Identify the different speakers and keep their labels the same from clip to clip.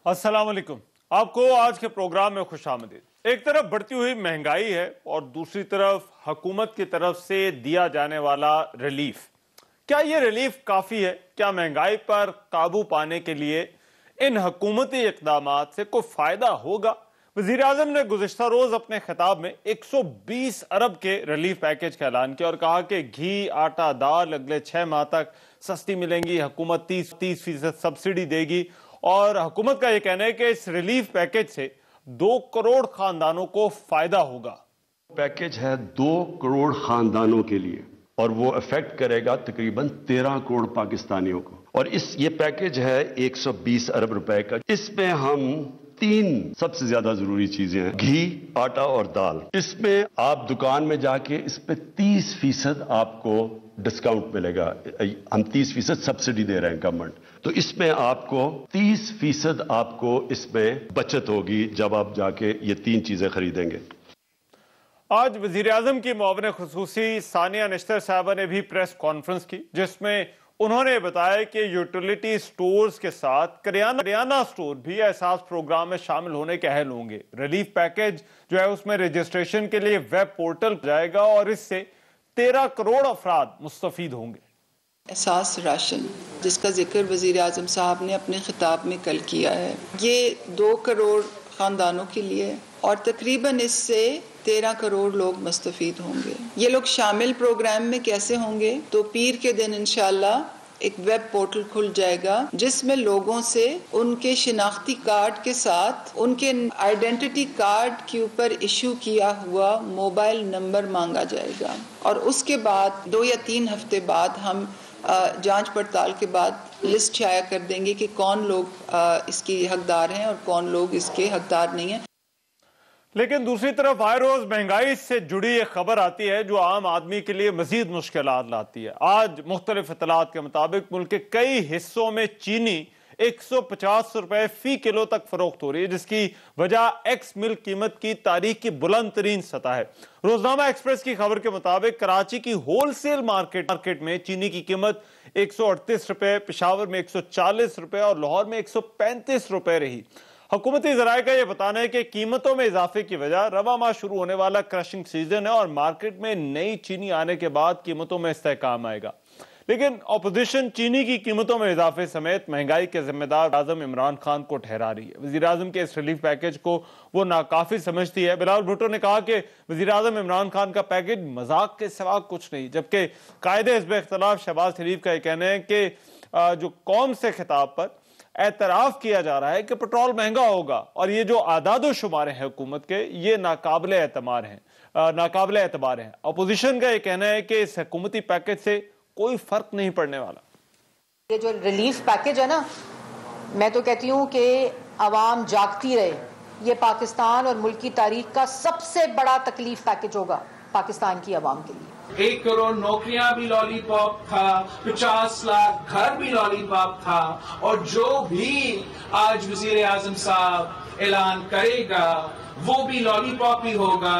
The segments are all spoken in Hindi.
Speaker 1: अस्सलाम वालेकुम। आपको आज के प्रोग्राम में खुशामदीद। एक तरफ बढ़ती हुई महंगाई है और दूसरी तरफ हुकूमत की तरफ से दिया जाने वाला रिलीफ। क्या ये रिलीफ काफी है? क्या महंगाई पर काबू पाने के लिए इन हुकूमती इक़दामात से कोई फायदा होगा? वज़ीर आज़म ने गुज़िश्ता रोज अपने खिताब में 120 अरब के रिलीफ पैकेज का ऐलान किया और कहा कि घी, आटा, दाल अगले 6 माह तक सस्ती मिलेंगी, हुकूमत 30% सब्सिडी देगी और हुकूमत का यह कहना है कि इस रिलीफ पैकेज से 2 करोड़ खानदानों को फायदा होगा।
Speaker 2: पैकेज है 2 करोड़ खानदानों के लिए और वो अफेक्ट करेगा तकरीबन 13 करोड़ पाकिस्तानियों को। और ये पैकेज है 120 अरब रुपए का। इसमें हम 3 सबसे ज्यादा जरूरी चीजें हैं, घी, आटा और दाल। इसमें आप दुकान में जाके इस पे 30% आपको डिस्काउंट मिलेगा। हम 30% सब्सिडी दे रहे हैं गवर्नमेंट, तो इसमें आपको 30% आपको इसमें बचत होगी जब आप जाके ये 3 चीजें खरीदेंगे।
Speaker 1: आज वजीर आजम की मुआविन खुसूसी सानिया निश्तर साहबा ने भी प्रेस कॉन्फ्रेंस की, जिसमें उन्होंने बताया कि यूटिलिटी स्टोर्स के साथ करियाना स्टोर भी एहसास प्रोग्राम में शामिल होने के अहल होंगे। रिलीफ पैकेज जो है उसमें रजिस्ट्रेशन के लिए वेब पोर्टल जाएगा और इससे 13 करोड़ अफराद मुस्तफीद होंगे।
Speaker 3: एहसास राशन जिसका जिक्र वज़ीर आज़म साहब ने अपने खिताब में कल किया है, ये 2 करोड़ ख़ानदानों के लिए और तकरीबन इससे 13 करोड़ लोग मुस्तफीद होंगे। ये लोग शामिल प्रोग्राम में कैसे होंगे? तो पीर के दिन इंशाअल्लाह एक वेब पोर्टल खुल जाएगा जिसमें लोगों से उनके शिनाख्ती कार्ड के साथ उनके आइडेंटिटी कार्ड के ऊपर इशू किया हुआ मोबाइल नंबर मांगा जाएगा और उसके बाद 2 या 3 हफ्ते बाद हम जांच पड़ताल के बाद लिस्ट शाया कर देंगे कि कौन लोग इसकी हकदार हैं और कौन लोग इसके हकदार नहीं हैं।
Speaker 1: लेकिन दूसरी तरफ हर रोज महंगाई से जुड़ी एक खबर आती है जो आम आदमी के लिए मजीद मुश्किलात लाती है। आज मुख्तलिफ इत्तलात के मुताबिक मुल्क के कई हिस्सों में चीनी 150 रुपए फी किलो तक फरोख्त हो रही है, जिसकी वजह एक्स मिल्क कीमत की तारीख की बुलंद तरीन सतह है। रोजनामा एक्सप्रेस की खबर के मुताबिक कराची की होलसेल मार्केट में चीनी की कीमत 138 रुपए, पेशावर में 140 रुपए और लाहौर में 135 रुपए रही। हुकूमती ज़राए का यह बताना है कि कीमतों में इजाफे की वजह रवा माह शुरू होने वाला क्रशिंग सीजन है और मार्केट में नई चीनी आने के बाद कीमतों में इस्तेहकाम आएगा। लेकिन अपोजिशन चीनी की कीमतों में इजाफे समेत महंगाई के जिम्मेदार आजम इमरान खान को ठहरा रही है। वजीर आजम के इस रिलीफ पैकेज को वो नाकाफी समझती है। बिलावल भुट्टो ने कहा कि वजीर आजम इमरान खान का पैकेज मजाक के सिवा कुछ नहीं, जबकि कायदे हिज़्ब इख्तिलाफ शहबाज शरीफ का यह कहना है कि जो कौम से खिताब पर एतराफ किया जा रहा है कि पेट्रोल महंगा होगा और ये जो आदाद शुमारे हैं हुकूमत के, ये नाकाबिले एतबार हैं। अपोजिशन का ये कहना है कि इस हुकूमती पैकेज से कोई फर्क नहीं पड़ने वाला।
Speaker 4: ये जो रिलीफ पैकेज है ना, मैं तो कहती हूँ कि आवाम जागती रहे। ये पाकिस्तान और मुल्क की तारीख का सबसे बड़ा तकलीफ पैकेज होगा पाकिस्तान की आवाम के लिए।
Speaker 5: 1 करोड़ नौकरियां भी लॉलीपॉप था, 50 लाख घर भी लॉलीपॉप था और जो भी आज वजीर आजम साहब ऐलान करेगा वो भी लॉलीपॉप ही होगा।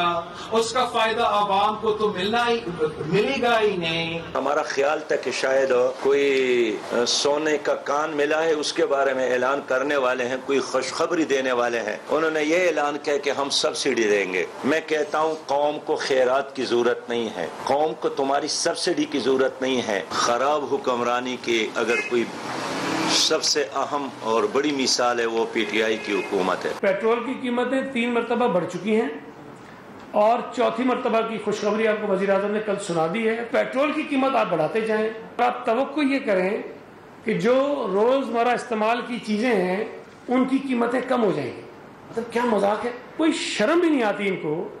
Speaker 5: उसका फायदा आवाम को तो मिलेगा ही नहीं।
Speaker 6: हमारा ख्याल था कि शायद कोई सोने का कान मिला है, उसके बारे में ऐलान करने वाले हैं, कोई खुशखबरी देने वाले हैं। उन्होंने ये ऐलान किया कि हम सब्सिडी देंगे। मैं कहता हूँ कौम को खैरात की जरूरत नहीं है, कौम को तुम्हारी सब्सिडी की जरूरत नहीं है। खराब हुक्मरानी की अगर कोई सबसे अहम और बड़ी मिसाल है वो पीटीआई की हुकूमत है।
Speaker 7: पेट्रोल की कीमतें 3 मरतबा बढ़ चुकी हैं और 4थी मरतबा की खुशखबरी आपको वज़ीर आज़म ने कल सुना दी है। पेट्रोल की कीमत आप बढ़ाते जाएं, आप तवक्को ये करें कि जो रोज़मर्रा इस्तेमाल की चीज़ें हैं उनकी कीमतें कम हो जाएंगी। मतलब क्या मजाक है, कोई शर्म भी नहीं आती इनको।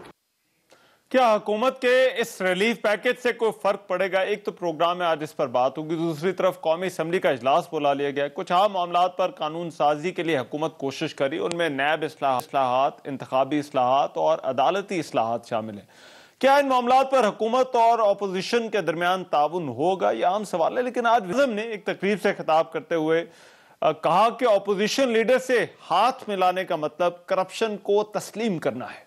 Speaker 1: क्या हुकूमत के इस रिलीफ पैकेज से कोई फर्क पड़ेगा? एक तो प्रोग्राम में आज इस पर बात होगी, दूसरी तरफ कौमी असम्बली का इजलास बुला लिया गया। कुछ आम मामलात पर कानून साजी के लिए हुकूमत कोशिश करी, उनमें नैब इस्लाहात, इंतखाबी इस्लाहात और अदालती इस्लाहात शामिल हैं। क्या इन मामलात पर हुकूमत और अपोजिशन के दरमियान ताउन होगा, यह आम सवाल है। लेकिन आज वज़ीर ने एक तकरीब से खिताब करते हुए कहा कि अपोजिशन लीडर से हाथ मिलाने का मतलब करप्शन को तस्लीम करना है।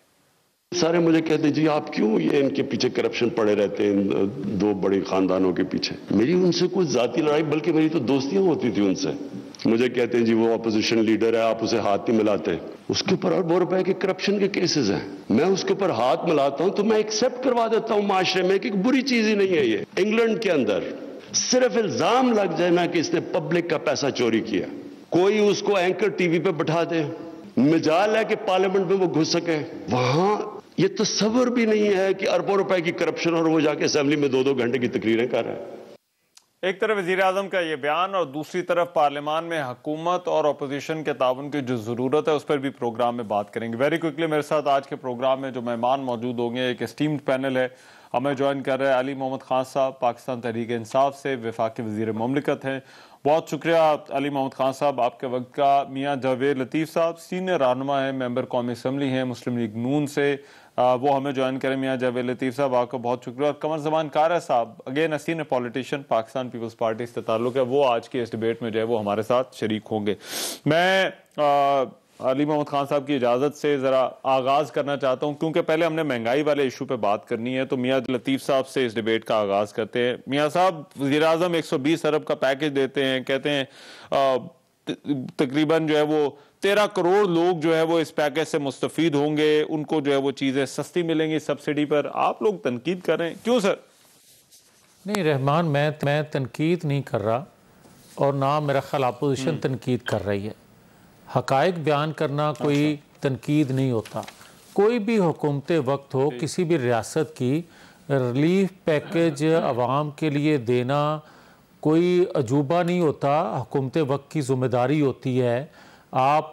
Speaker 2: सारे मुझे कहते जी आप क्यों ये इनके पीछे करप्शन पड़े रहते हैं, 2 बड़े खानदानों के पीछे। मेरी उनसे कोई जाती लड़ाई, बल्कि मेरी तो दोस्तियां होती थी उनसे। मुझे कहते हैं जी वो अपोजिशन लीडर है, आप उसे हाथ नहीं मिलाते। उसके ऊपर अरबों रुपए के करप्शन के केसेस हैं। मैं उसके ऊपर हाथ मिलाता हूं तो मैं एक्सेप्ट करवा देता हूं माशरे में कि बुरी चीज ही नहीं है ये। इंग्लैंड के अंदर सिर्फ इल्जाम लग जाए ना कि इसने पब्लिक का पैसा चोरी किया, कोई उसको एंकर टीवी पे बैठा दे, मजाल है कि पार्लियामेंट में वो घुस सके। वहां ये तस्वर भी नहीं है कि अरबों रुपए की करप्शन और वो जाके असेंबली में 2-2 घंटे की तकरीरें कर रहे हैं।
Speaker 1: एक तरफ वज़ीर आज़म का ये बयान और दूसरी तरफ पार्लियामान में हुकूमत और अपोजिशन के ताउन की जो ज़रूरत है उस पर भी प्रोग्राम में बात करेंगे। वेरी क्विकली मेरे साथ आज के प्रोग्राम में जो मेहमान मौजूद होंगे, एक एस्टीम्ड पैनल है, हमें ज्वाइन कर रहे हैं अली मोहम्मद खान साहब, पाकिस्तान तहरीक इंसाफ से वफाकी वज़ीर मुमलिकत हैं। बहुत शुक्रिया अली मोहम्मद खान साहब आपके वक्त का। मियाँ जावेद लतीफ़ साहब सीनियर रहनुमा है, मेंबर कौमी असम्बली हैं मुस्लिम लीग नून से, वो हमें ज्वाइन करें। मियाँ जावेद लतीफ़ साहब आपका बहुत शुक्रिया। और कमर ज़मान कारा साहब, again senior politician, Pakistan Peoples Party से ताल्लुक़ है, वो आज की इस डिबेट में जो है वो हमारे साथ शरीक होंगे। मैं अली मोहम्मद खान साहब की इजाज़त से ज़रा आगाज़ करना चाहता हूँ, क्योंकि पहले हमने महंगाई वाले इशू पे बात करनी है, तो मियाँ लतीफ़ साहब से इस डिबेट का आगाज़ करते हैं। मियाँ साहब, वज़ीर आज़म 120 अरब का पैकेज देते हैं, कहते हैं तकरीबन जो है वो 13 करोड़ लोग जो है वो इस पैकेज से मुस्तफ़ीद होंगे, उनको जो है वो चीज़ें सस्ती मिलेंगी सब्सिडी पर। आप लोग तनकीद कर रहे हैं, क्यों सर?
Speaker 8: नहीं रहमान, मैं तनकीद नहीं कर रहा और ना मेरा ख्याल अपोजिशन तनकीद कर रही है। हकायक बयान करना कोई तनकीद नहीं होता। कोई भी हुकूमत वक्त हो, किसी भी रियासत की रिलीफ पैकेज आवाम के लिए देना कोई अजूबा नहीं होता। हुकूमत वक्त की ज़िम्मेदारी होती है आप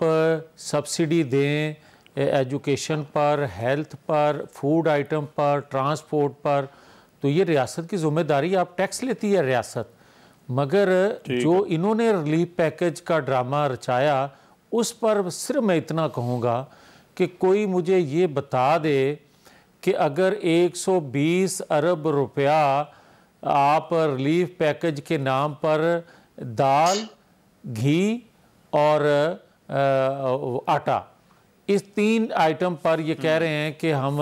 Speaker 8: सब्सिडी दें एजुकेशन पर, हेल्थ पर, फूड आइटम पर, ट्रांसपोर्ट पर, तो ये रियासत की ज़िम्मेदारी। आप टैक्स लेती है रियासत, मगर जो इन्होंने रिलीफ पैकेज का ड्रामा रचाया उस पर सिर्फ मैं इतना कहूँगा कि कोई मुझे ये बता दे कि अगर 120 अरब रुपया आप रिलीफ पैकेज के नाम पर दाल, घी और आटा, इस 3 आइटम पर ये कह रहे हैं कि हम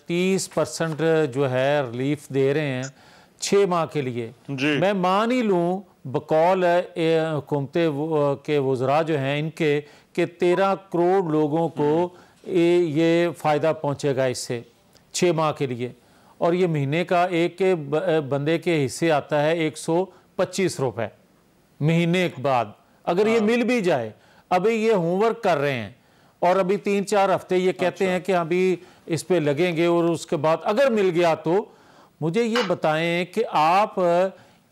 Speaker 8: 30% जो है रिलीफ दे रहे हैं 6 माह के लिए। मैं मान ही लूँ बकौल हुकूमत के वज़रा जो हैं इनके कि 13 करोड़ लोगों को ये फ़ायदा पहुँचेगा इससे 6 माह के लिए, और ये महीने का एक के बंदे के हिस्से आता है 125 रुपये महीने के बाद। अगर ये मिल भी जाए, अभी ये होमवर्क कर रहे हैं और अभी 3-4 हफ्ते ये कहते हैं कि अभी इस पे लगेंगे, और उसके बाद अगर मिल गया तो मुझे ये बताएं कि आप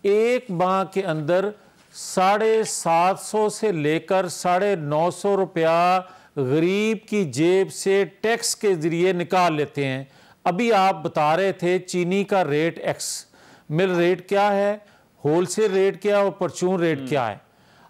Speaker 8: एक माह के अंदर 750 से लेकर 950 रुपया गरीब की जेब से टैक्स के ज़रिए निकाल लेते हैं। अभी आप बता रहे थे चीनी का रेट एक्स मिल रेट क्या है, होलसेल रेट क्या है और परचून रेट क्या है।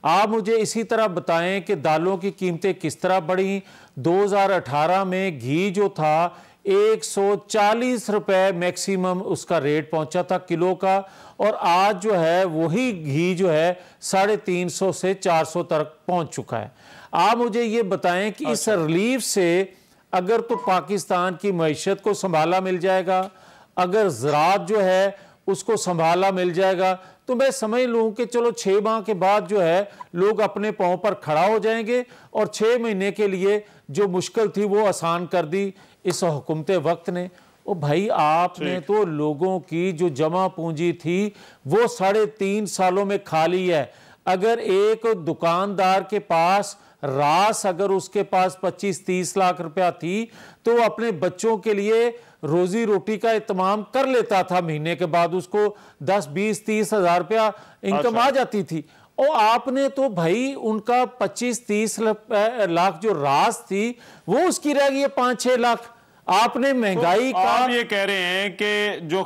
Speaker 8: आप मुझे इसी तरह बताएं कि दालों की कीमतें किस तरह बढ़ी। 2018 में घी जो था 140 रुपये मैक्सिमम उसका रेट पहुंचा था किलो का, और आज जो है वही घी जो है 350 से 400 तक पहुंच चुका है। आप मुझे ये बताएं कि इस रिलीफ से अगर तो पाकिस्तान की मईशत को संभाला मिल जाएगा, अगर ज़राअत जो है उसको संभाला मिल जाएगा, तो मैं समझ लूँ कि चलो 6 माह के बाद जो है लोग अपने पाँव पर खड़ा हो जाएंगे और 6 महीने के लिए जो मुश्किल थी वो आसान कर दी इस हुकूमत वक्त ने। ओ भाई, आपने तो लोगों की जो जमा पूंजी थी वो 3.5 सालों में खा ली है। अगर एक दुकानदार के पास रास अगर उसके पास 25-30 लाख रुपया थी तो वो अपने बच्चों के लिए रोजी रोटी का इत्माम कर लेता था, महीने के बाद उसको 10-20-30 हज़ार रुपया इनकम आ जाती थी। और आपने तो भाई उनका 25-30 लाख जो रास थी वो उसकी रह गई 5-6 लाख। आपने महंगाई
Speaker 1: तो आप ये कह रहे हैं कि जो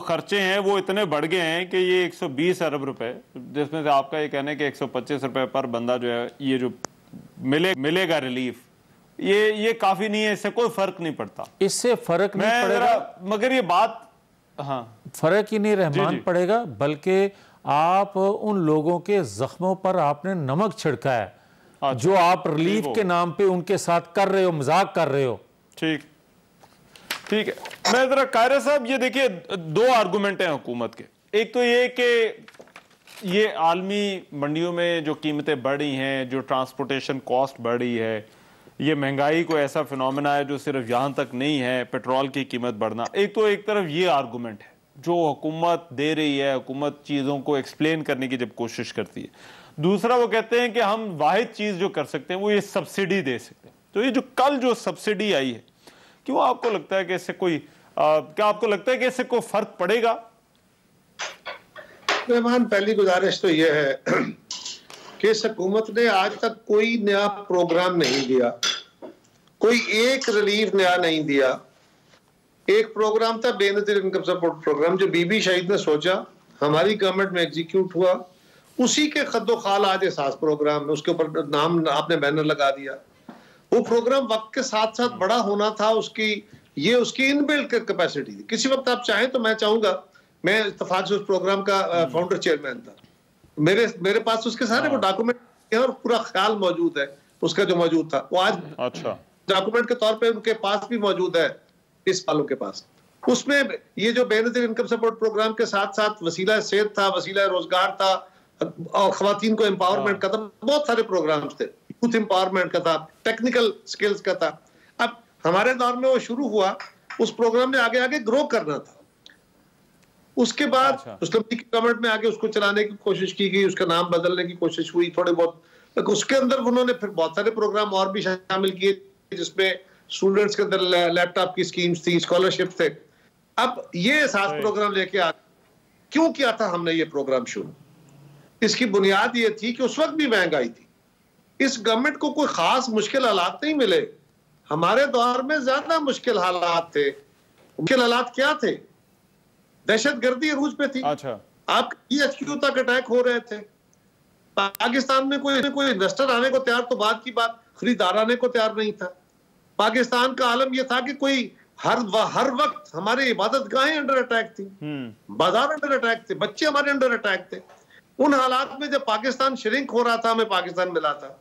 Speaker 1: खर्चे हैं वो इतने बढ़ गए हैं कि ये 120 अरब रुपए, जिसमें से आपका ये कहना है कि 125 रुपए पर बंदा जो है ये जो मिलेगा रिलीफ, ये काफी नहीं है, इससे कोई फर्क नहीं पड़ता।
Speaker 8: इससे फर्क नहीं पड़ेगा,
Speaker 1: मगर ये बात
Speaker 8: फर्क ही नहीं रहमान पड़ेगा, बल्कि आप उन लोगों के जख्मों पर आपने नमक छिड़का है जो आप रिलीफ के नाम पे उनके साथ कर रहे हो, मजाक कर रहे हो।
Speaker 1: ठीक है। मैं जरा कायरा साहब, ये देखिए 2 आर्गुमेंट हैं हुकूमत के। एक तो ये कि ये आलमी मंडियों में जो कीमतें बढ़ी हैं, जो ट्रांसपोर्टेशन कॉस्ट बढ़ी है, ये महंगाई को ऐसा फिनोमेना है जो सिर्फ यहाँ तक नहीं है, पेट्रोल की कीमत बढ़ना। एक तरफ ये आर्गूमेंट है जो हुकूमत दे रही है, हुकूमत चीज़ों को एक्सप्लेन करने की जब कोशिश करती है। दूसरा वो कहते हैं कि हम वाहिद चीज़ जो कर सकते हैं वो ये सब्सिडी दे सकते हैं। तो ये जो कल जो सब्सिडी आई है, क्यों आपको लगता है कि इससे कोई क्या आपको लगता है कि इससे कोई फर्क पड़ेगा?
Speaker 9: रहमान, पहली गुजारिश तो यह है कि इस हुकूमत ने आज तक कोई नया प्रोग्राम नहीं दिया, कोई एक रिलीफ नया नहीं दिया। एक प्रोग्राम था बेनजीर इनकम सपोर्ट प्रोग्राम, जो बीबी शहीद ने सोचा, हमारी गवर्नमेंट में एग्जीक्यूट हुआ, उसी के खद्दो खाल आज एहसास प्रोग्राम है, उसके ऊपर नाम आपने बैनर लगा दिया। वो प्रोग्राम वक्त के साथ साथ बड़ा होना था, उसकी इनबिल्ट कैपेसिटी थी। किसी वक्त आप चाहें तो मैं चाहूंगा, मैं इत्तेफाक से उस प्रोग्राम का फाउंडर चेयरमैन था, मेरे पास उसके सारे वो डॉक्यूमेंट और पूरा ख्याल मौजूद है उसका जो मौजूद था, वो आज डॉक्यूमेंट के तौर पे उनके पास भी मौजूद है, इस वालों के पास। उसमें ये जो बेनजीर इनकम सपोर्ट प्रोग्राम के साथ साथ वसीला सेहत था, वसीला रोजगार था, और खवातीन को एम्पावरमेंट का था, बहुत सारे प्रोग्राम्स थे, यूथ एम्पावरमेंट का था, टेक्निकल स्किल्स का था। अब हमारे दौर में वो शुरू हुआ, उस प्रोग्राम ने आगे आगे ग्रो करना था। उसके बाद मुस्लिम लीग गवर्नमेंट में आगे उसको चलाने की कोशिश की गई, उसका नाम बदलने की कोशिश हुई थोड़े बहुत। उसके अंदर उन्होंने फिर बहुत सारे प्रोग्राम और भी शामिल किए, जिसमें स्टूडेंट्स के अंदर लैपटॉप की स्कीम्स थी, स्कॉलरशिप थे। अब ये एहसास प्रोग्राम लेके आ, क्यों किया था हमने ये प्रोग्राम शुरू? इसकी बुनियाद ये थी कि उस वक्त भी महंगाई थी, इस गवर्नमेंट को कोई खास मुश्किल हालात नहीं मिले। हमारे दौर में ज्यादा मुश्किल हालात थे। मुश्किल हालात क्या थे? दहशतगर्दी अरूज पे थी। आप PHQ तक अटैक हो रहे थे। पाकिस्तान में कोई इन्वेस्टर आने को तैयार तो बात की बात, खरीदार आने को तैयार नहीं था। पाकिस्तान का आलम यह था कि कोई हर वक्त हमारे इबादत गाहें अंडर अटैक थी, बाजार अंडर अटैक थे, बच्चे हमारे अंडर अटैक थे। उन हालात में जब पाकिस्तान श्रिंक हो रहा था, हमें पाकिस्तान मिला था।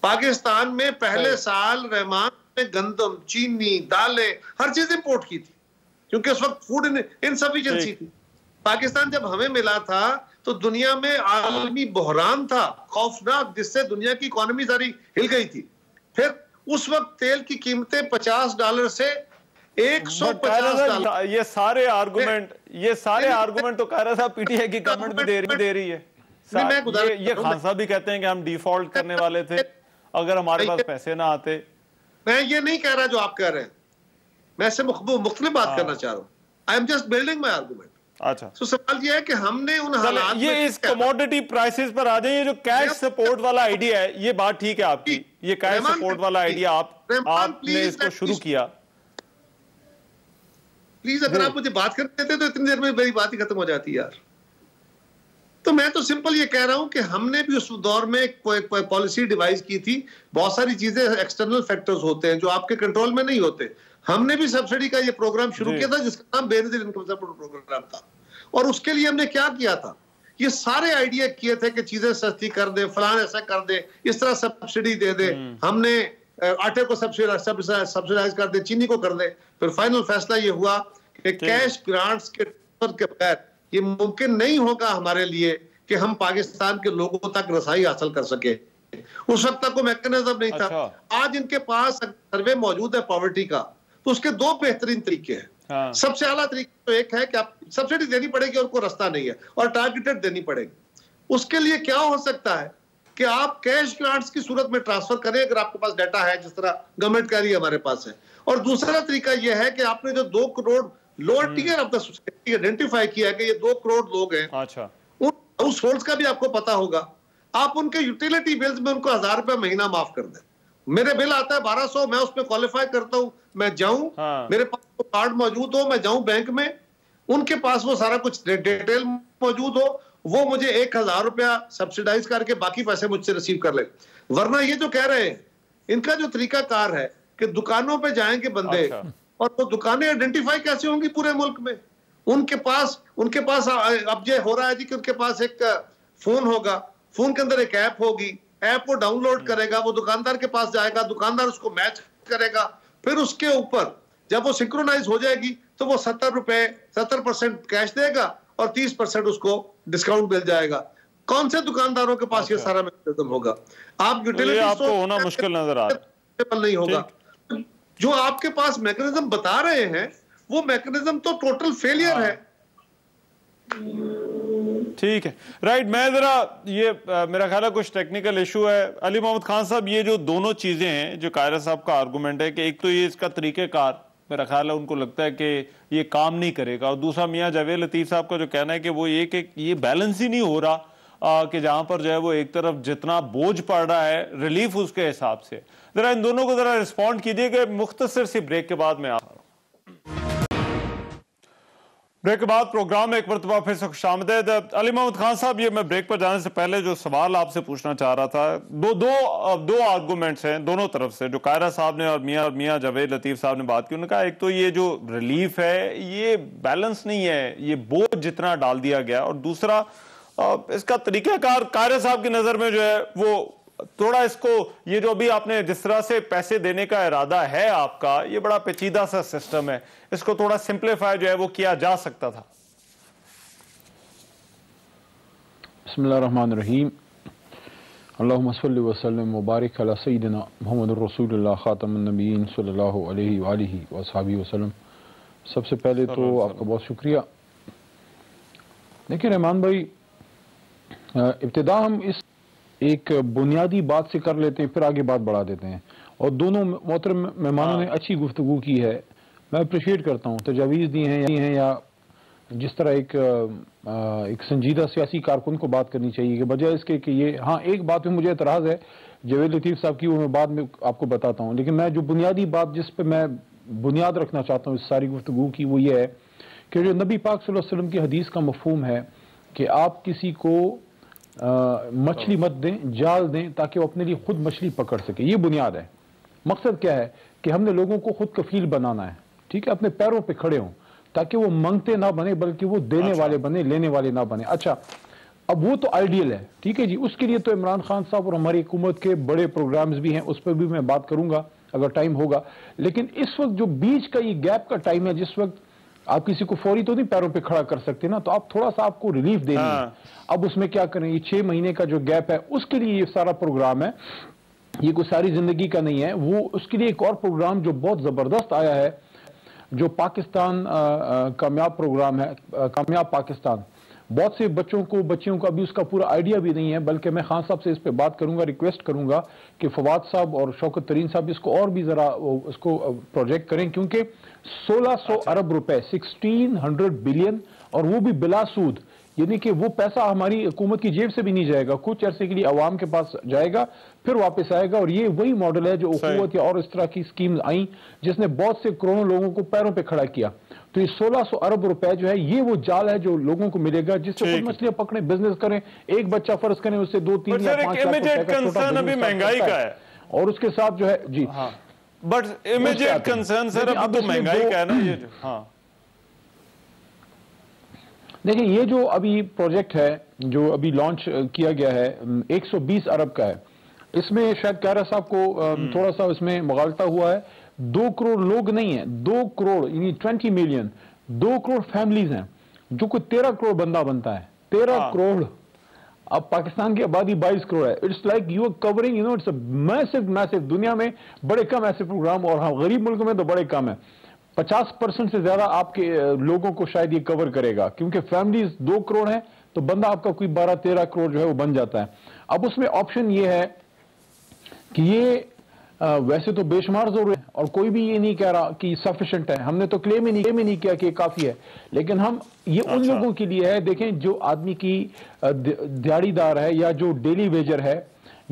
Speaker 9: पाकिस्तान में पहले साल रहमान ने गंदम, चीनी, दालें, हर चीज इंपोर्ट की थी, क्योंकि उस वक्त फूड इनसफिशिएंसी थी। पाकिस्तान जब हमें मिला था तो दुनिया में आलमी बहरान था, खौफनाक, जिससे दुनिया की इकोनॉमी सारी हिल गई थी। फिर उस वक्त तेल की कीमतें $50 से $150।
Speaker 1: ये सारे आर्गुमेंट तो कह रहा था PTI की गवर्नमेंट भी दे रही है। ये खान साहब भी कहते हैं कि हम डिफॉल्ट करने वाले थे अगर हमारे पास पैसे ना आते।
Speaker 9: मैं ये नहीं कह रहा जो आप कह रहे हैं, मैं इससे मुख्तलिफ बात करना चाह रहा हूँ। I am just building my argument.
Speaker 1: अच्छा,
Speaker 9: तो सवाल ये है कि हमने उन हालात
Speaker 1: ये इस कमोडिटी प्राइसेस पर आ जाए, ये जो कैश सपोर्ट वाला आइडिया है, ये बात ठीक है आपकी, ये कैश सपोर्ट वाला आइडिया आपने इसको शुरू किया।
Speaker 9: प्लीज अगर आप मुझे बात कर देते तो इतनी देर में मेरी बात ही खत्म हो जाती यार। तो मैं तो सिंपल ये कह रहा हूं कि हमने भी उस दौर में एक पॉलिसी डिवाइस की थी। बहुत सारी चीजें एक्सटर्नल फैक्टर्स होते हैं जो आपके कंट्रोल में नहीं होते। हमने भी सब्सिडी का ये प्रोग्राम शुरू किया था, जिसका नाम बेनजीर इनकम सपोर्ट प्रोग्राम था। और उसके लिए हमने क्या किया था, ये सारे आइडिया किए थे कि चीजें सस्ती कर दे, फलान ऐसा कर दे, इस तरह सब्सिडी दे दे, हमने आटे को सब्सिडाइज कर दे, चीनी को कर दे। फिर फाइनल फैसला ये हुआ कि कैश ग्रांट्स के बगैर ये मुमकिन नहीं होगा हमारे लिए कि हम पाकिस्तान के लोगों तक रसाई हासिल कर सके। उस वक्त तक कोई मैकेनिज्म नहीं था। आज इनके पास सर्वे मौजूद है पॉवर्टी का, तो उसके दो बेहतरीन तरीके हैं। सबसे आला तरीका तो एक है कि आप सब्सिडी देनी पड़ेगी और कोई रास्ता नहीं है, और टारगेटेड देनी पड़ेगी। उसके लिए क्या हो सकता है कि आप कैश ग्रांट्स की सूरत में ट्रांसफर करें अगर आपके पास डाटा है, जिस तरह गवर्नमेंट कह रही है हमारे पास है। और दूसरा तरीका यह है कि आपने जो 2 crore lower tier of the society identify किया है कि ये 2 करोड़ लोग हैं,
Speaker 1: अच्छा,
Speaker 9: उन हाउस होल्ड्स का भी आपको पता होगा, आप उनके यूटिलिटी बिल्स में उनको 1000 रुपए महीना माफ कर दें। मेरे बिल आता है 1200, मैं उसमें क्वालिफाई करता हूं, मैं जाऊं, मेरे पास तो कार्ड मौजूद हो, मैं जाऊं बैंक में, उनके पास वो सारा कुछ डिटेल मौजूद हो, वो मुझे 1000 रुपया सब्सिडाइज करके बाकी पैसे मुझसे रिसीव कर ले। वरना ये जो कह रहे हैं, इनका जो तरीका कार है कि दुकानों पे जाएंगे बंदे, और वो दुकानें आइडेंटिफाई कैसे होंगी पूरे मुल्क में? उनके पास अब ये हो रहा है जी कि उनके पास एक फोन होगा, फोन के अंदर एक ऐप होगी, ऐप वो डाउनलोड करेगा, वो दुकानदार के पास जाएगा, दुकानदार उसको मैच करेगा, फिर उसके ऊपर जब वो सिंक्रोनाइज हो जाएगी तो वो 70% कैश देगा और 30% उसको डिस्काउंट मिल जाएगा। कौन से दुकानदारों के पास ये सारा मैकेनिज्म होगा? आप यूटिलिटी
Speaker 1: आपको होना मुश्किल नजर आ रहा है,
Speaker 9: नहीं होगा। जो आपके पास मैकेनिज्म बता रहे हैं वो मैकेनिज्म तो टोटल फेलियर है।
Speaker 1: ठीक है, राइट। मैं जरा ये मेरा ख्याल है कुछ टेक्निकल इशू है। अली मोहम्मद खान साहब, ये जो दोनों चीजें हैं जो कायरा साहब का आर्गुमेंट है कि एक तो ये इसका तरीकेकार, मेरा ख्याल है उनको लगता है कि ये काम नहीं करेगा, और दूसरा मियां जावेद लतीफ साहब का जो कहना है कि वो ये कि ये बैलेंस ही नहीं हो रहा कि जहां पर जो है वो एक तरफ जितना बोझ पड़ रहा है रिलीफ उसके हिसाब से। जरा इन दोनों को जरा रिस्पॉन्ड कीजिएगा। मुख्तसर सी ब्रेक के बाद मैं आ रहा हूं। ब्रेक के बाद प्रोग्राम में एक मरतबा फिर से खुशामदीद। अली मोहम्मद खान साहब, ये मैं ब्रेक पर जाने से पहले जो सवाल आपसे पूछना चाह रहा था, दो आर्गूमेंट्स हैं दोनों तरफ से, जो कायरा साहब ने और मियां जावेद लतीफ साहब ने बात की। उन्होंने कहा एक तो ये जो रिलीफ है ये बैलेंस नहीं है, ये बोझ जितना डाल दिया गया, और दूसरा इसका तरीकाकार कायरा साहब की नजर में जो है वो थोड़ा इसको, ये जो अभी आपने जिस तरह से पैसे देने का इरादा है आपका, ये बड़ा पेचीदा सा सिस्टम है, इसको थोड़ा सिंप्लीफाई जो है वो किया जा सकता था।
Speaker 10: बिस्मिल्लाहिर्रहमानिर्रहीम, अल्लाहुम्मा सल्लि व सल्लिम मुबारक अला सय्यिदिना मुहम्मदुर रसूलुल्लाह खातमुन नबिय्यीन सल्लल्लाहु अलैहि व आलिहि व अस्हाबिहि वसल्लम। सबसे पहले तो आपका बहुत शुक्रिया। देखिए रहमान भाई, इब्तिदा हम इस एक बुनियादी बात से कर लेते हैं, फिर आगे बात बढ़ा देते हैं, और दोनों मोहतरम मेहमानों ने अच्छी गुफ्तगू की है, मैं अप्रिशिएट करता हूँ। तजावीज़ दी हैं या जिस तरह एक संजीदा सियासी कारकुन को बात करनी चाहिए कि बजाय इसके कि ये, हाँ एक बात में मुझे एतराज़ है जावेद लतीफ़ साहब की, वो मैं बाद में आपको बताता हूँ, लेकिन मैं जो बुनियादी बात जिस पर मैं बुनियाद रखना चाहता हूँ इस सारी गुफ्तगू की, वो ये है कि जो नबी पाक सल्लल्लाहु अलैहि वसल्लम की हदीस का मफ़हूम है कि आप किसी को मछली मत दें, जाल दें, ताकि वो अपने लिए खुद मछली पकड़ सके, ये बुनियाद है। मकसद क्या है कि हमने लोगों को खुद कफील बनाना है, ठीक है, अपने पैरों पे खड़े हों, ताकि वो मांगते ना बने बल्कि वो देने वाले बने, लेने वाले ना बने। अच्छा, अब वो तो आइडियल है, ठीक है जी, उसके लिए तो इमरान खान साहब और हमारी हुकूमत के बड़े प्रोग्राम्स भी हैं, उस पर भी मैं बात करूंगा अगर टाइम होगा। लेकिन इस वक्त जो बीच का ये गैप का टाइम है, जिस वक्त आप किसी को फौरी तो नहीं पैरों पे खड़ा कर सकते ना, तो आप थोड़ा सा आपको रिलीफ देनी है। अब उसमें क्या करें, ये 6 महीने का जो गैप है उसके लिए ये सारा प्रोग्राम है, ये कोई सारी जिंदगी का नहीं है। वो उसके लिए एक और प्रोग्राम जो बहुत जबरदस्त आया है, जो पाकिस्तान कामयाब प्रोग्राम है, कामयाब पाकिस्तान। बहुत से बच्चियों को अभी उसका पूरा आइडिया भी नहीं है, बल्कि मैं खान साहब से इस पे बात करूंगा, रिक्वेस्ट करूंगा कि फवाद साहब और शौकत तरीन साहब इसको और भी जरा उसको प्रोजेक्ट करें, क्योंकि 1600 अरब रुपए 1600 बिलियन, और वो भी बिला सूद, यानी कि वो पैसा हमारी हुकूमत की जेब से भी नहीं जाएगा, कुछ अरसे के लिए अवाम के पास जाएगा, फिर वापस आएगा। और ये वही मॉडल है जो हुकूमत या और इस तरह की स्कीम आई जिसने बहुत से करोड़ों लोगों को पैरों पे खड़ा किया। तो ये 1600 अरब रुपए जो है, ये वो जाल है जो लोगों को मिलेगा, जिससे खुद मछलियां पकड़े, बिजनेस करें, एक बच्चा फर्ज करें, उससे 2, 3 या 5 लाख
Speaker 1: अभी महंगाई का है,
Speaker 10: और उसके साथ जो है जी,
Speaker 1: बट इमीडिएट कंसर्न सर अब तो महंगाई का है ना ये। हाँ
Speaker 10: देखिए, ये जो अभी प्रोजेक्ट है जो अभी लॉन्च किया गया है 120 अरब का है, इसमें शायद कायरा साहब को थोड़ा सा इसमें मुगालता हुआ है। 2 करोड़ लोग नहीं है, 2 करोड़ यानी 20 मिलियन, 2 करोड़ फैमिलीज हैं, जो कोई 13 करोड़ बंदा बनता है, 13 करोड़। अब पाकिस्तान की आबादी 22 करोड़ है। It's like you are covering, you know, it's a massive. दुनिया में बड़े कम ऐसे प्रोग्राम, और हाँ गरीब मुल्क में तो बड़े कम है। 50% से ज्यादा आपके लोगों को शायद ये कवर करेगा, क्योंकि फैमिलीज 2 करोड़ है, तो बंदा आपका कोई 12-13 करोड़ जो है वो बन जाता है। अब उसमें ऑप्शन ये है कि ये वैसे तो बेशुमार जरूरी है, और कोई भी ये नहीं कह रहा कि सफिशिएंट है, हमने तो क्लेम ही नहीं किया कि काफी है, लेकिन हम ये उन लोगों के लिए है, देखें, जो आदमी की दिहाड़ीदार है, या जो डेली वेजर है,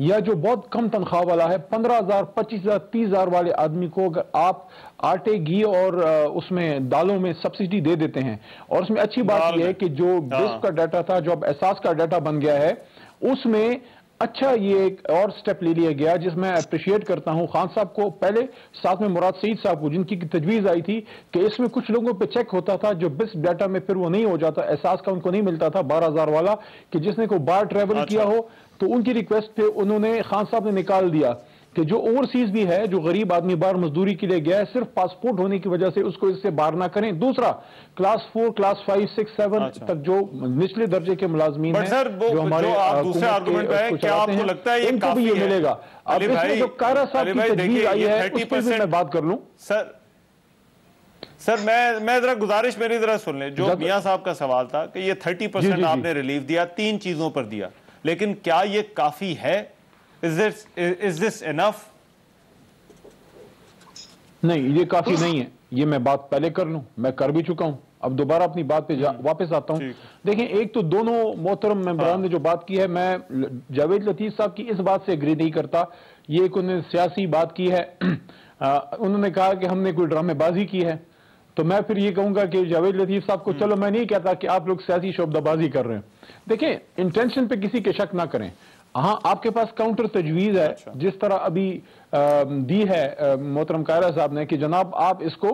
Speaker 10: या जो बहुत कम तनख्वाह वाला है, 15,000, 25,000, 30,000 वाले आदमी को अगर आप आटे, घी और उसमें दालों में सब्सिडी दे देते हैं, और उसमें अच्छी बात यह है कि जो बिस्प का डाटा था, जो अब एहसास का डाटा बन गया है, उसमें अच्छा ये एक और स्टेप ले लिया गया, जिसमें अप्रिशिएट करता हूं खान साहब को, पहले साथ में मुराद सईद साहब को, जिनकी तजवीज आई थी कि इसमें कुछ लोगों पे चेक होता था जो बिस्प डाटा में फिर वो नहीं हो जाता, एहसास का उनको नहीं मिलता था 12,000 वाला, कि जिसने को बाहर ट्रेवल किया हो, तो उनकी रिक्वेस्ट पे उन्होंने खान साहब ने निकाल दिया कि जो ओवरसीज भी है, जो गरीब आदमी बाहर मजदूरी के लिए गया है, सिर्फ पासपोर्ट होने की वजह से उसको इससे बाहर ना करें। दूसरा, क्लास 4, क्लास 5, 6, 7 तक जो निचले दर्जे के मुलाजमीन हैं, जो हमारे
Speaker 1: दूसरे आर्गुमेंट है, क्या आपको लगता है
Speaker 10: इनको भी ये मिलेगा? अब इसमें जो कायरा साहब की तजवीज आई है उस पर भी मैं बात कर लूं।
Speaker 1: सर मैं जरा गुजारिश मेरी जरा सुन लें। जो मियां साहब का सवाल था कि ये 30% आपने रिलीफ दिया, 3 चीजों पर दिया, लेकिन क्या ये काफी है? Is this enough?
Speaker 10: नहीं, ये काफी नहीं है। ये मैं बात पहले कर लूं, मैं कर भी चुका हूं, अब दोबारा अपनी बात पे वापस आता हूं। देखें, एक तो दोनों मोहतरम मेंबरान ने जो बात की है, मैं जावेद लतीफ साहब की इस बात से एग्री नहीं करता। ये एक उन्होंने सियासी बात की है। उन्होंने कहा कि हमने कोई ड्रामेबाजी की है, तो मैं फिर ये कहूंगा कि जावेद लतीफ साहब को, चलो मैं नहीं कहता कि आप लोग सियासी शोबदाबाजी कर रहे हैं। देखें, इंटेंशन पे किसी के शक ना करें। हाँ, आपके पास काउंटर तजवीज है, जिस तरह अभी दी है मोहतरम कायरा साहब ने कि जनाब आप इसको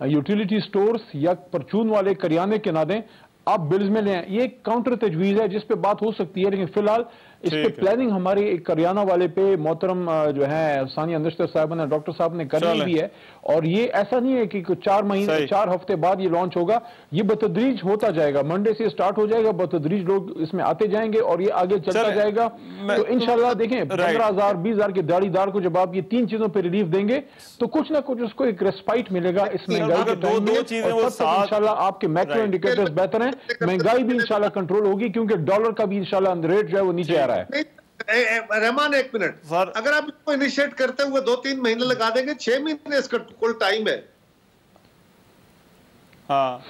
Speaker 10: यूटिलिटी स्टोर्स या परचून वाले करियाने के ना दें, आप बिल्स में लें। ये काउंटर तजवीज है जिस पे बात हो सकती है, लेकिन फिलहाल इस पे प्लानिंग हमारी एक करियाना वाले पे मोहतरम जो है सानिया नश्तर साहब ने, डॉक्टर साहब ने करनी भी है। और ये ऐसा नहीं है कि 4 महीने 4 हफ्ते बाद ये लॉन्च होगा, ये बतदरीज होता जाएगा। मंडे से स्टार्ट हो जाएगा, बतदरीज लोग इसमें आते जाएंगे और ये आगे चलता जाएगा। तो इंशाल्लाह देखें, 15,000 20,000 के दाढ़ीदार को जब आप ये 3 चीजों पर रिलीफ देंगे तो कुछ ना कुछ उसको एक रेस्पाइट मिलेगा इस महंगाई के टाइम में। इंशाल्लाह आपके मैक्रो इंडिकेटर्स बेहतर हैं, महंगाई भी इंशाल्लाह कंट्रोल होगी, क्योंकि डॉलर का भी इंशाल्लाह रेट जो है वो नीचे आ रहा है।
Speaker 9: रहमान, एक मिनट, अगर आप इसको इनिशिएट करते हुए 2-3 महीने लगा देंगे, 6 महीने इसका कुल टाइम है।
Speaker 1: हाँ,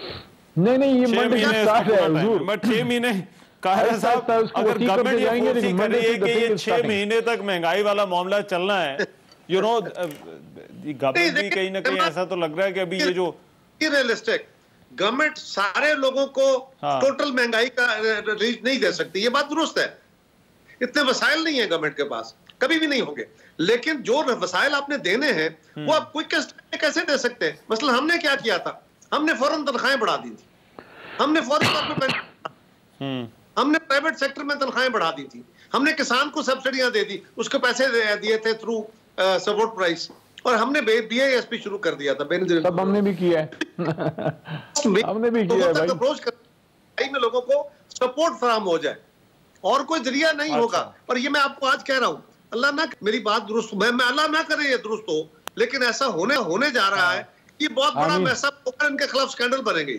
Speaker 10: नहीं, ये मंडे से स्टार्ट है हुजूर।
Speaker 1: बट 6 महीने कायरा साहब, अगर गवर्नमेंट ये फोर्सिंग कर रही है कि ये 6 महीने तक महंगाई वाला मामला चलना है, यू नो, गवर्नमेंट भी कहीं ना कहीं ऐसा तो लग रहा है कि अभी ये जो
Speaker 9: रियलिस्टिक गवर्नमेंट सारे लोगों को टोटल महंगाई का रिलीफ नहीं दे सकती, ये बात दुरुस्त है। इतने वसाइल नहीं है गवर्नमेंट के पास, कभी भी नहीं होंगे। लेकिन जो वसाइल आपने देने हैं वो आप क्विकेस्ट कैसे दे सकते हैं? मसलन हमने क्या किया था, हमने फौरन तनख्वाहें बढ़ा दी थी, हमने फौरन हमने प्राइवेट सेक्टर में तनख्वाहें बढ़ा दी थी, हमने किसान को सब्सिडियां दे दी, उसको पैसे दिए थे थ्रू सपोर्ट प्राइस, और हमने BISP शुरू कर दिया था।
Speaker 10: सब हमने भी किया है। हमने भी किया है भाई।
Speaker 9: अप्रोच कर में लोगों को सपोर्ट फराहम हो जाए, और कोई जरिया नहीं होगा। और ये मैं आपको आज कह रहा हूं, अल्लाह ना, मेरी बात दुरुस्त, मैं अल्लाह ना करे ये दुरुस्त हो, लेकिन ऐसा होने जा रहा है कि बहुत बड़ा मैसअप होकर इनके खिलाफ स्कैंडल बनेंगे।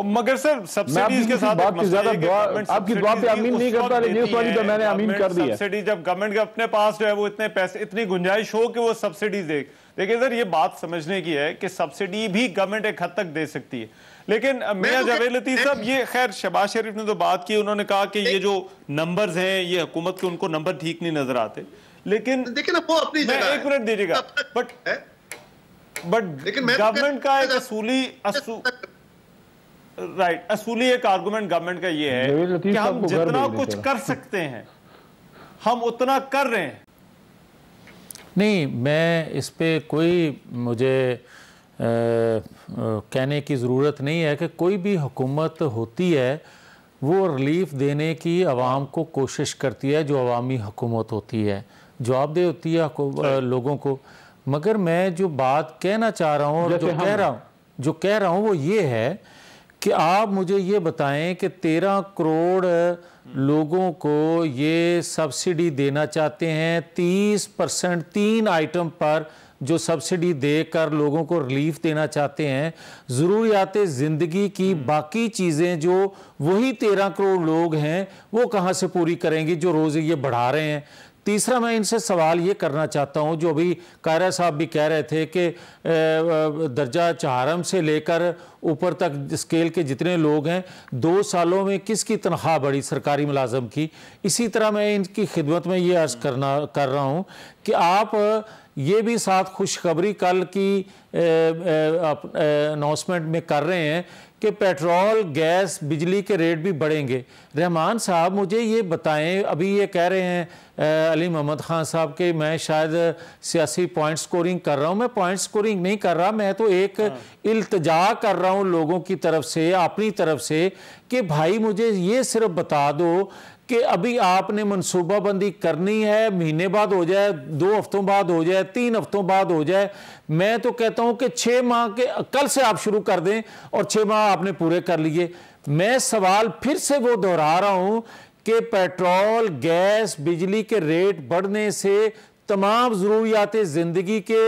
Speaker 1: मगर सर सब्सिडीज के साथ
Speaker 10: आपकी दुआ पे अमीन नहीं करता, लेकिन इस वाली पे मैंने अमीन कर दिया।
Speaker 1: सब्सिडी जब गवर्नमेंट के अपने पास जो है वो इतने पैसे, इतनी गुंजाइश हो कि वो सब्सिडीज दे। देखिए सर, ये बात समझने की है कि सब्सिडी भी गवर्नमेंट एक हद तक दे सकती है, लेकिन मियां जावेद लतीफ साहब, ये खैर शहबाज शरीफ ने तो बात की, उन्होंने कहा कि ये जो नंबर्स हैं ये हुकूमत के उनको नंबर ठीक नहीं नजर आते। लेकिन
Speaker 9: देखिए ना, वो अपनी जगह,
Speaker 1: एक मिनट दीजिएगा, बट गवर्नमेंट का एक असूली एक आर्गुमेंट गवर्नमेंट का ये है कि हम जितना कुछ कर सकते हैं हम उतना कर रहे हैं।
Speaker 8: नहीं, मैं इस पे कोई मुझे कहने की ज़रूरत नहीं है कि कोई भी हुकूमत होती है वो रिलीफ देने की आवाम को कोशिश करती है, जो अवामी हुकूमत होती है, जवाबदेह होती है लोगों को। मगर मैं जो बात कहना चाह रहा हूँ और जो कह रहा हूँ वो ये है कि आप मुझे ये बताएं कि 13 करोड़ लोगों को ये सब्सिडी देना चाहते हैं, 30% 3 आइटम पर जो सब्सिडी देकर लोगों को रिलीफ देना चाहते हैं। ज़रूरियात ज़िंदगी की बाकी चीज़ें जो वही 13 करोड़ लोग हैं वो कहाँ से पूरी करेंगे जो रोज़ ये बढ़ा रहे हैं। तीसरा, मैं इनसे सवाल ये करना चाहता हूँ, जो अभी कायरा साहब भी कह रहे थे कि दर्जा 4 से लेकर ऊपर तक स्केल के जितने लोग हैं 2 सालों में किसकी तनख्वाह बढ़ी सरकारी मुलाजम की। इसी तरह मैं इनकी खिदमत में ये अर्ज़ कर रहा हूँ कि आप ये भी साथ खुशखबरी कल की अनाउंसमेंट में कर रहे हैं कि पेट्रोल, गैस, बिजली के रेट भी बढ़ेंगे। रहमान साहब मुझे ये बताएं, अभी ये कह रहे हैं अली मोहम्मद खान साहब के मैं शायद सियासी पॉइंट स्कोरिंग कर रहा हूँ। मैं पॉइंट स्कोरिंग नहीं कर रहा, मैं तो एक इल्तिजा कर रहा हूँ लोगों की तरफ से, अपनी तरफ से, कि भाई मुझे ये सिर्फ बता दो कि अभी आपने मनसूबाबंदी करनी है, महीने बाद हो जाए, 2 हफ्तों बाद हो जाए, 3 हफ्तों बाद हो जाए। मैं तो कहता हूं कि 6 माह के कल से आप शुरू कर दें और 6 माह आपने पूरे कर लिए। मैं सवाल फिर से वो दोहरा रहा हूं कि पेट्रोल, गैस, बिजली के रेट बढ़ने से तमाम ज़रूरियात ज़िंदगी के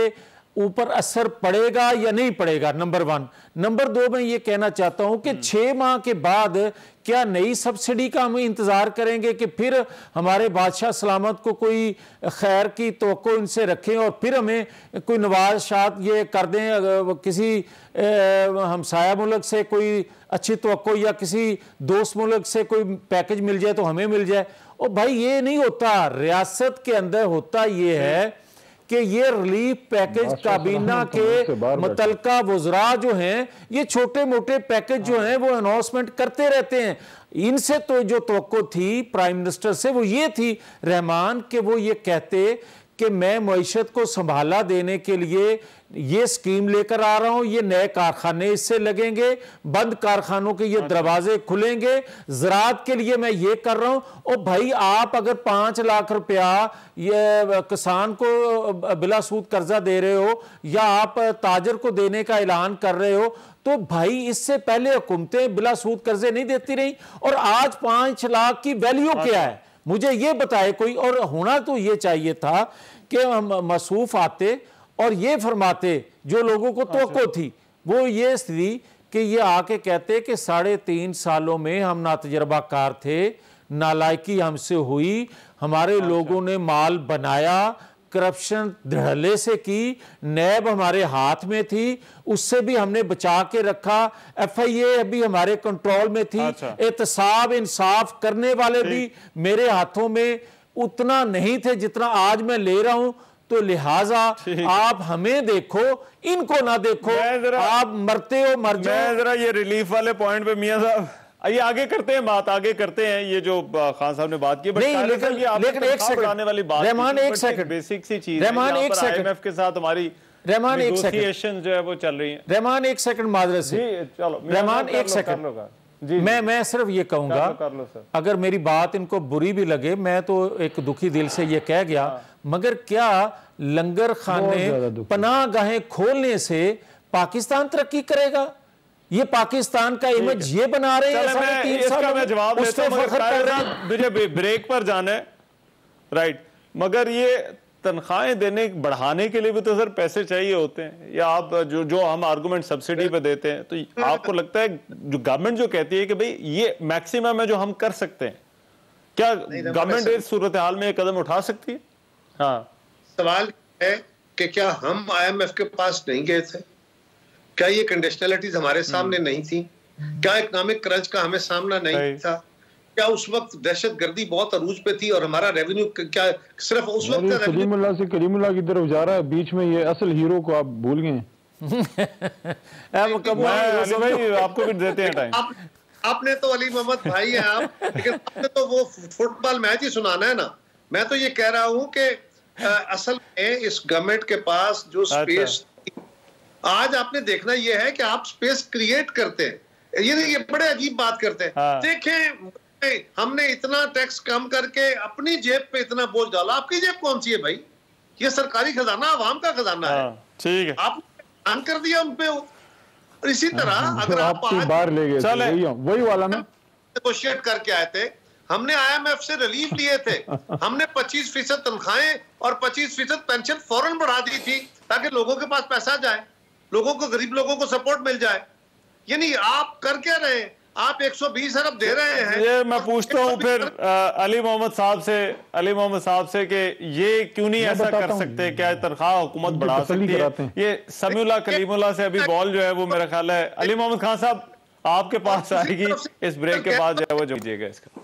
Speaker 8: ऊपर असर पड़ेगा या नहीं पड़ेगा, नंबर 1। नंबर 2, मैं ये कहना चाहता हूं कि 6 माह के बाद क्या नई सब्सिडी का हम इंतजार करेंगे कि फिर हमारे बादशाह सलामत को कोई खैर की तवक्को इनसे रखें और फिर हमें कोई नवाज़ात ये कर दें, किसी हमसाया मुल्क से कोई अच्छी तवक्को या किसी दोस्त मुल्क से कोई पैकेज मिल जाए तो हमें मिल जाए। और भाई ये नहीं होता, रियासत के अंदर होता ये है कि ये रिलीफ पैकेज काबीना के मुतलका वज़रा जो हैं, ये छोटे मोटे पैकेज जो हैं वो अनाउंसमेंट करते रहते हैं। इनसे तो जो तवक्को थी प्राइम मिनिस्टर से वो ये थी रहमान कि वो ये कहते कि मैं मईशत को संभाला देने के लिए ये स्कीम लेकर आ रहा हूं, ये नए कारखाने इससे लगेंगे, बंद कारखानों के ये दरवाजे खुलेंगे, ज़राअत के लिए मैं ये कर रहा हूं। और भाई आप अगर 5 लाख रुपया ये किसान को बिला सूद कर्जा दे रहे हो या आप ताजर को देने का ऐलान कर रहे हो, तो भाई इससे पहले हुकूमतें बिला सूद कर्जे नहीं देती रही। और आज 5 लाख की वैल्यू क्या है, मुझे ये बताए कोई। और होना तो ये चाहिए था कि हम मसूफ आते और ये फरमाते जो लोगों को तवक्को थी, वो ये स्थिति कि ये आके कहते कि 3.5 सालों में हम नातजर्बाकार थे, नालायकी हमसे हुई, हमारे लोगों ने माल बनाया, करप्शन धड़ल्ले से की, नैब हमारे हाथ में थी, उससे भी हमने बचा के रखा, FIA अभी हमारे कंट्रोल में थी, एहतसाब इंसाफ करने वाले भी मेरे हाथों में उतना नहीं थे जितना आज मैं ले रहा हूं। तो लिहाजा आप हमें देखो, इनको ना देखो, आप मरते हो मर जाओ।
Speaker 1: मैं जरा ये रिलीफ वाले पॉइंट पे मियां साहब ये आगे करते हैं बात, आगे करते हैं ये जो खान साहब ने बात की।
Speaker 8: नहीं, लेकिन एक सेकंड
Speaker 1: वाली बात,
Speaker 8: रहमान, एक सेकंड,
Speaker 1: बेसिक सी चीज,
Speaker 8: रहमान एक सेकंड,
Speaker 1: IMF के साथ हमारी
Speaker 8: रहमान एक सेकंड
Speaker 1: जो है वो चल रही है।
Speaker 8: रहमान एक सेकंड माजरत से,
Speaker 1: चलो
Speaker 8: रहमान एक सेकंड, मैं सिर्फ ये कहूंगा, अगर मेरी बात इनको बुरी भी लगे, मैं तो एक दुखी दिल से ये कह गया, मगर क्या लंगर खाने पनाहगाहें खोलने से पाकिस्तान तरक्की करेगा? ये पाकिस्तान का इमेज ये बना रहे हैं।
Speaker 1: मैं जवाब देता हूं, मुझे ब्रेक पर जाना है, राइट, मगर ये तनख्वाहें देने बढ़ाने के लिए भी तो सर पैसे चाहिए होते हैं। या आप जो हम आर्गुमेंट सब्सिडी पे देते हैं, तो आपको लगता है जो गवर्नमेंट जो कहती है कि भाई ये मैक्सिमम है जो हम कर सकते हैं, क्या गवर्नमेंट इस सूरत हाल में कदम उठा सकती है? हाँ,
Speaker 9: सवाल है कि क्या हम IMF के पास नहीं गए थे? क्या ये कंडीशनलिटीज हमारे सामने नहीं थी? क्या इकोनॉमिक क्रंच का हमें सामना नहीं था? क्या उस वक्त दहशतगर्दी बहुत अरूज पे थी और हमारा रेवेन्यू क्या सिर्फ उस वक्त का
Speaker 10: कलीमुल्लाह से कलीमुल्लाह की तरफ जा रहा है, बीच में ये असल हीरो को आप भूल गए।
Speaker 1: आपको भी देते हैं टाइम।
Speaker 9: आपने तो अली मोहम्मद भाई हैं आप, लेकिन आपने तो वो फुटबॉल मैच ही सुनाना है ना। मैं तो ये कह रहा हूं कि असल में इस गवर्नमेंट के पास जो स्पेस आज आपने देखना ये है कि आप स्पेस क्रिएट करते हैं। ये बड़े अजीब बात करते हैं। देखें, हमने इतना टैक्स कम करके अपनी जेब पे इतना बोझ डाला। आपकी जेब कौन सी है भाई? ये सरकारी खजाना आवाम का खजाना है।
Speaker 1: ठीक है,
Speaker 9: आपने ऑन कर दिया उन पे। और इसी तरह अगर आप
Speaker 10: बाहर ले गए, वही वाला ना
Speaker 9: नेगोशिएट करके आए थे, हमने IMF से रिलीफ लिए थे, हमने 25% तनख्वाहें और 25% पेंशन फौरन बढ़ा दी थी ताकि लोगों के पास पैसा जाए, लोगों को, गरीब लोगों को सपोर्ट मिल जाए। यानी आप कर क्या रहे हैं? आप 120 अरब दे रहे हैं।
Speaker 1: ये मैं पूछता हूँ फिर अली मोहम्मद साहब से कि ये क्यों नहीं ऐसा कर सकते? क्या तनख्वाह हुकूमत बढ़ा सकती है? ये समीउल्लाह कलीमुल्लाह से अभी बॉल जो है वो मेरा ख्याल है अली मोहम्मद खान साहब आपके पास आएगी इस ब्रेक के बाद, जो है वो जो दीजिएगा इसका।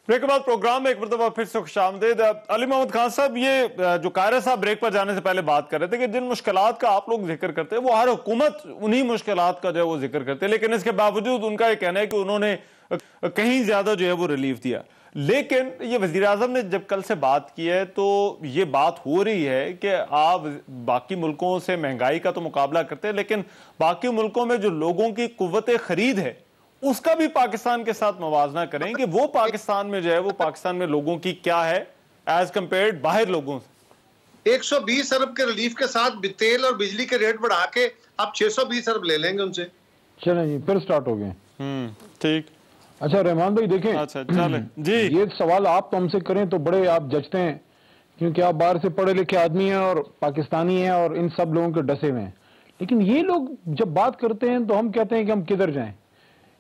Speaker 1: ब्रेक के बाद प्रोग्राम में एक मरतबा फिर से खुशामदीद। अली मोहम्मद खान साहब, ये जो कायरा साहब ब्रेक पर जाने से पहले बात कर रहे थे कि जिन मुश्किलात का आप लोग जिक्र करते हैं वो हर हुकूमत उन्हीं मुश्किलात का जो है वो जिक्र करते हैं, लेकिन इसके बावजूद उनका ये कहना है कि उन्होंने कहीं ज्यादा जो है वो रिलीफ दिया। लेकिन ये वजीर आजम ने जब कल से बात की है तो ये बात हो रही है कि आप बाकी मुल्कों से महंगाई का तो मुकाबला करते हैं, लेकिन बाकी मुल्कों में जो लोगों की कुव्वत खरीद है उसका भी पाकिस्तान के साथ मवाजना करें कि वो पाकिस्तान में जो है, वो पाकिस्तान में लोगों की क्या है एज कंपेयर्ड बाहर लोगों से।
Speaker 9: 120 अरब के रिलीफ के साथ तेल और बिजली के रेट बढ़ा के आप 620 अरब ले लेंगे उनसे।
Speaker 10: चलें जी, फिर स्टार्ट हो गए।
Speaker 1: ठीक।
Speaker 10: अच्छा रहमान भाई देखें,
Speaker 1: अच्छा चलें जी,
Speaker 10: ये सवाल आप तो हमसे करें तो बड़े आप जचते हैं, क्योंकि आप बाहर से पढ़े लिखे आदमी हैं और पाकिस्तानी हैं और इन सब लोगों के डसे हुए हैं। लेकिन ये लोग जब बात करते हैं तो हम कहते हैं कि हम किधर जाएं।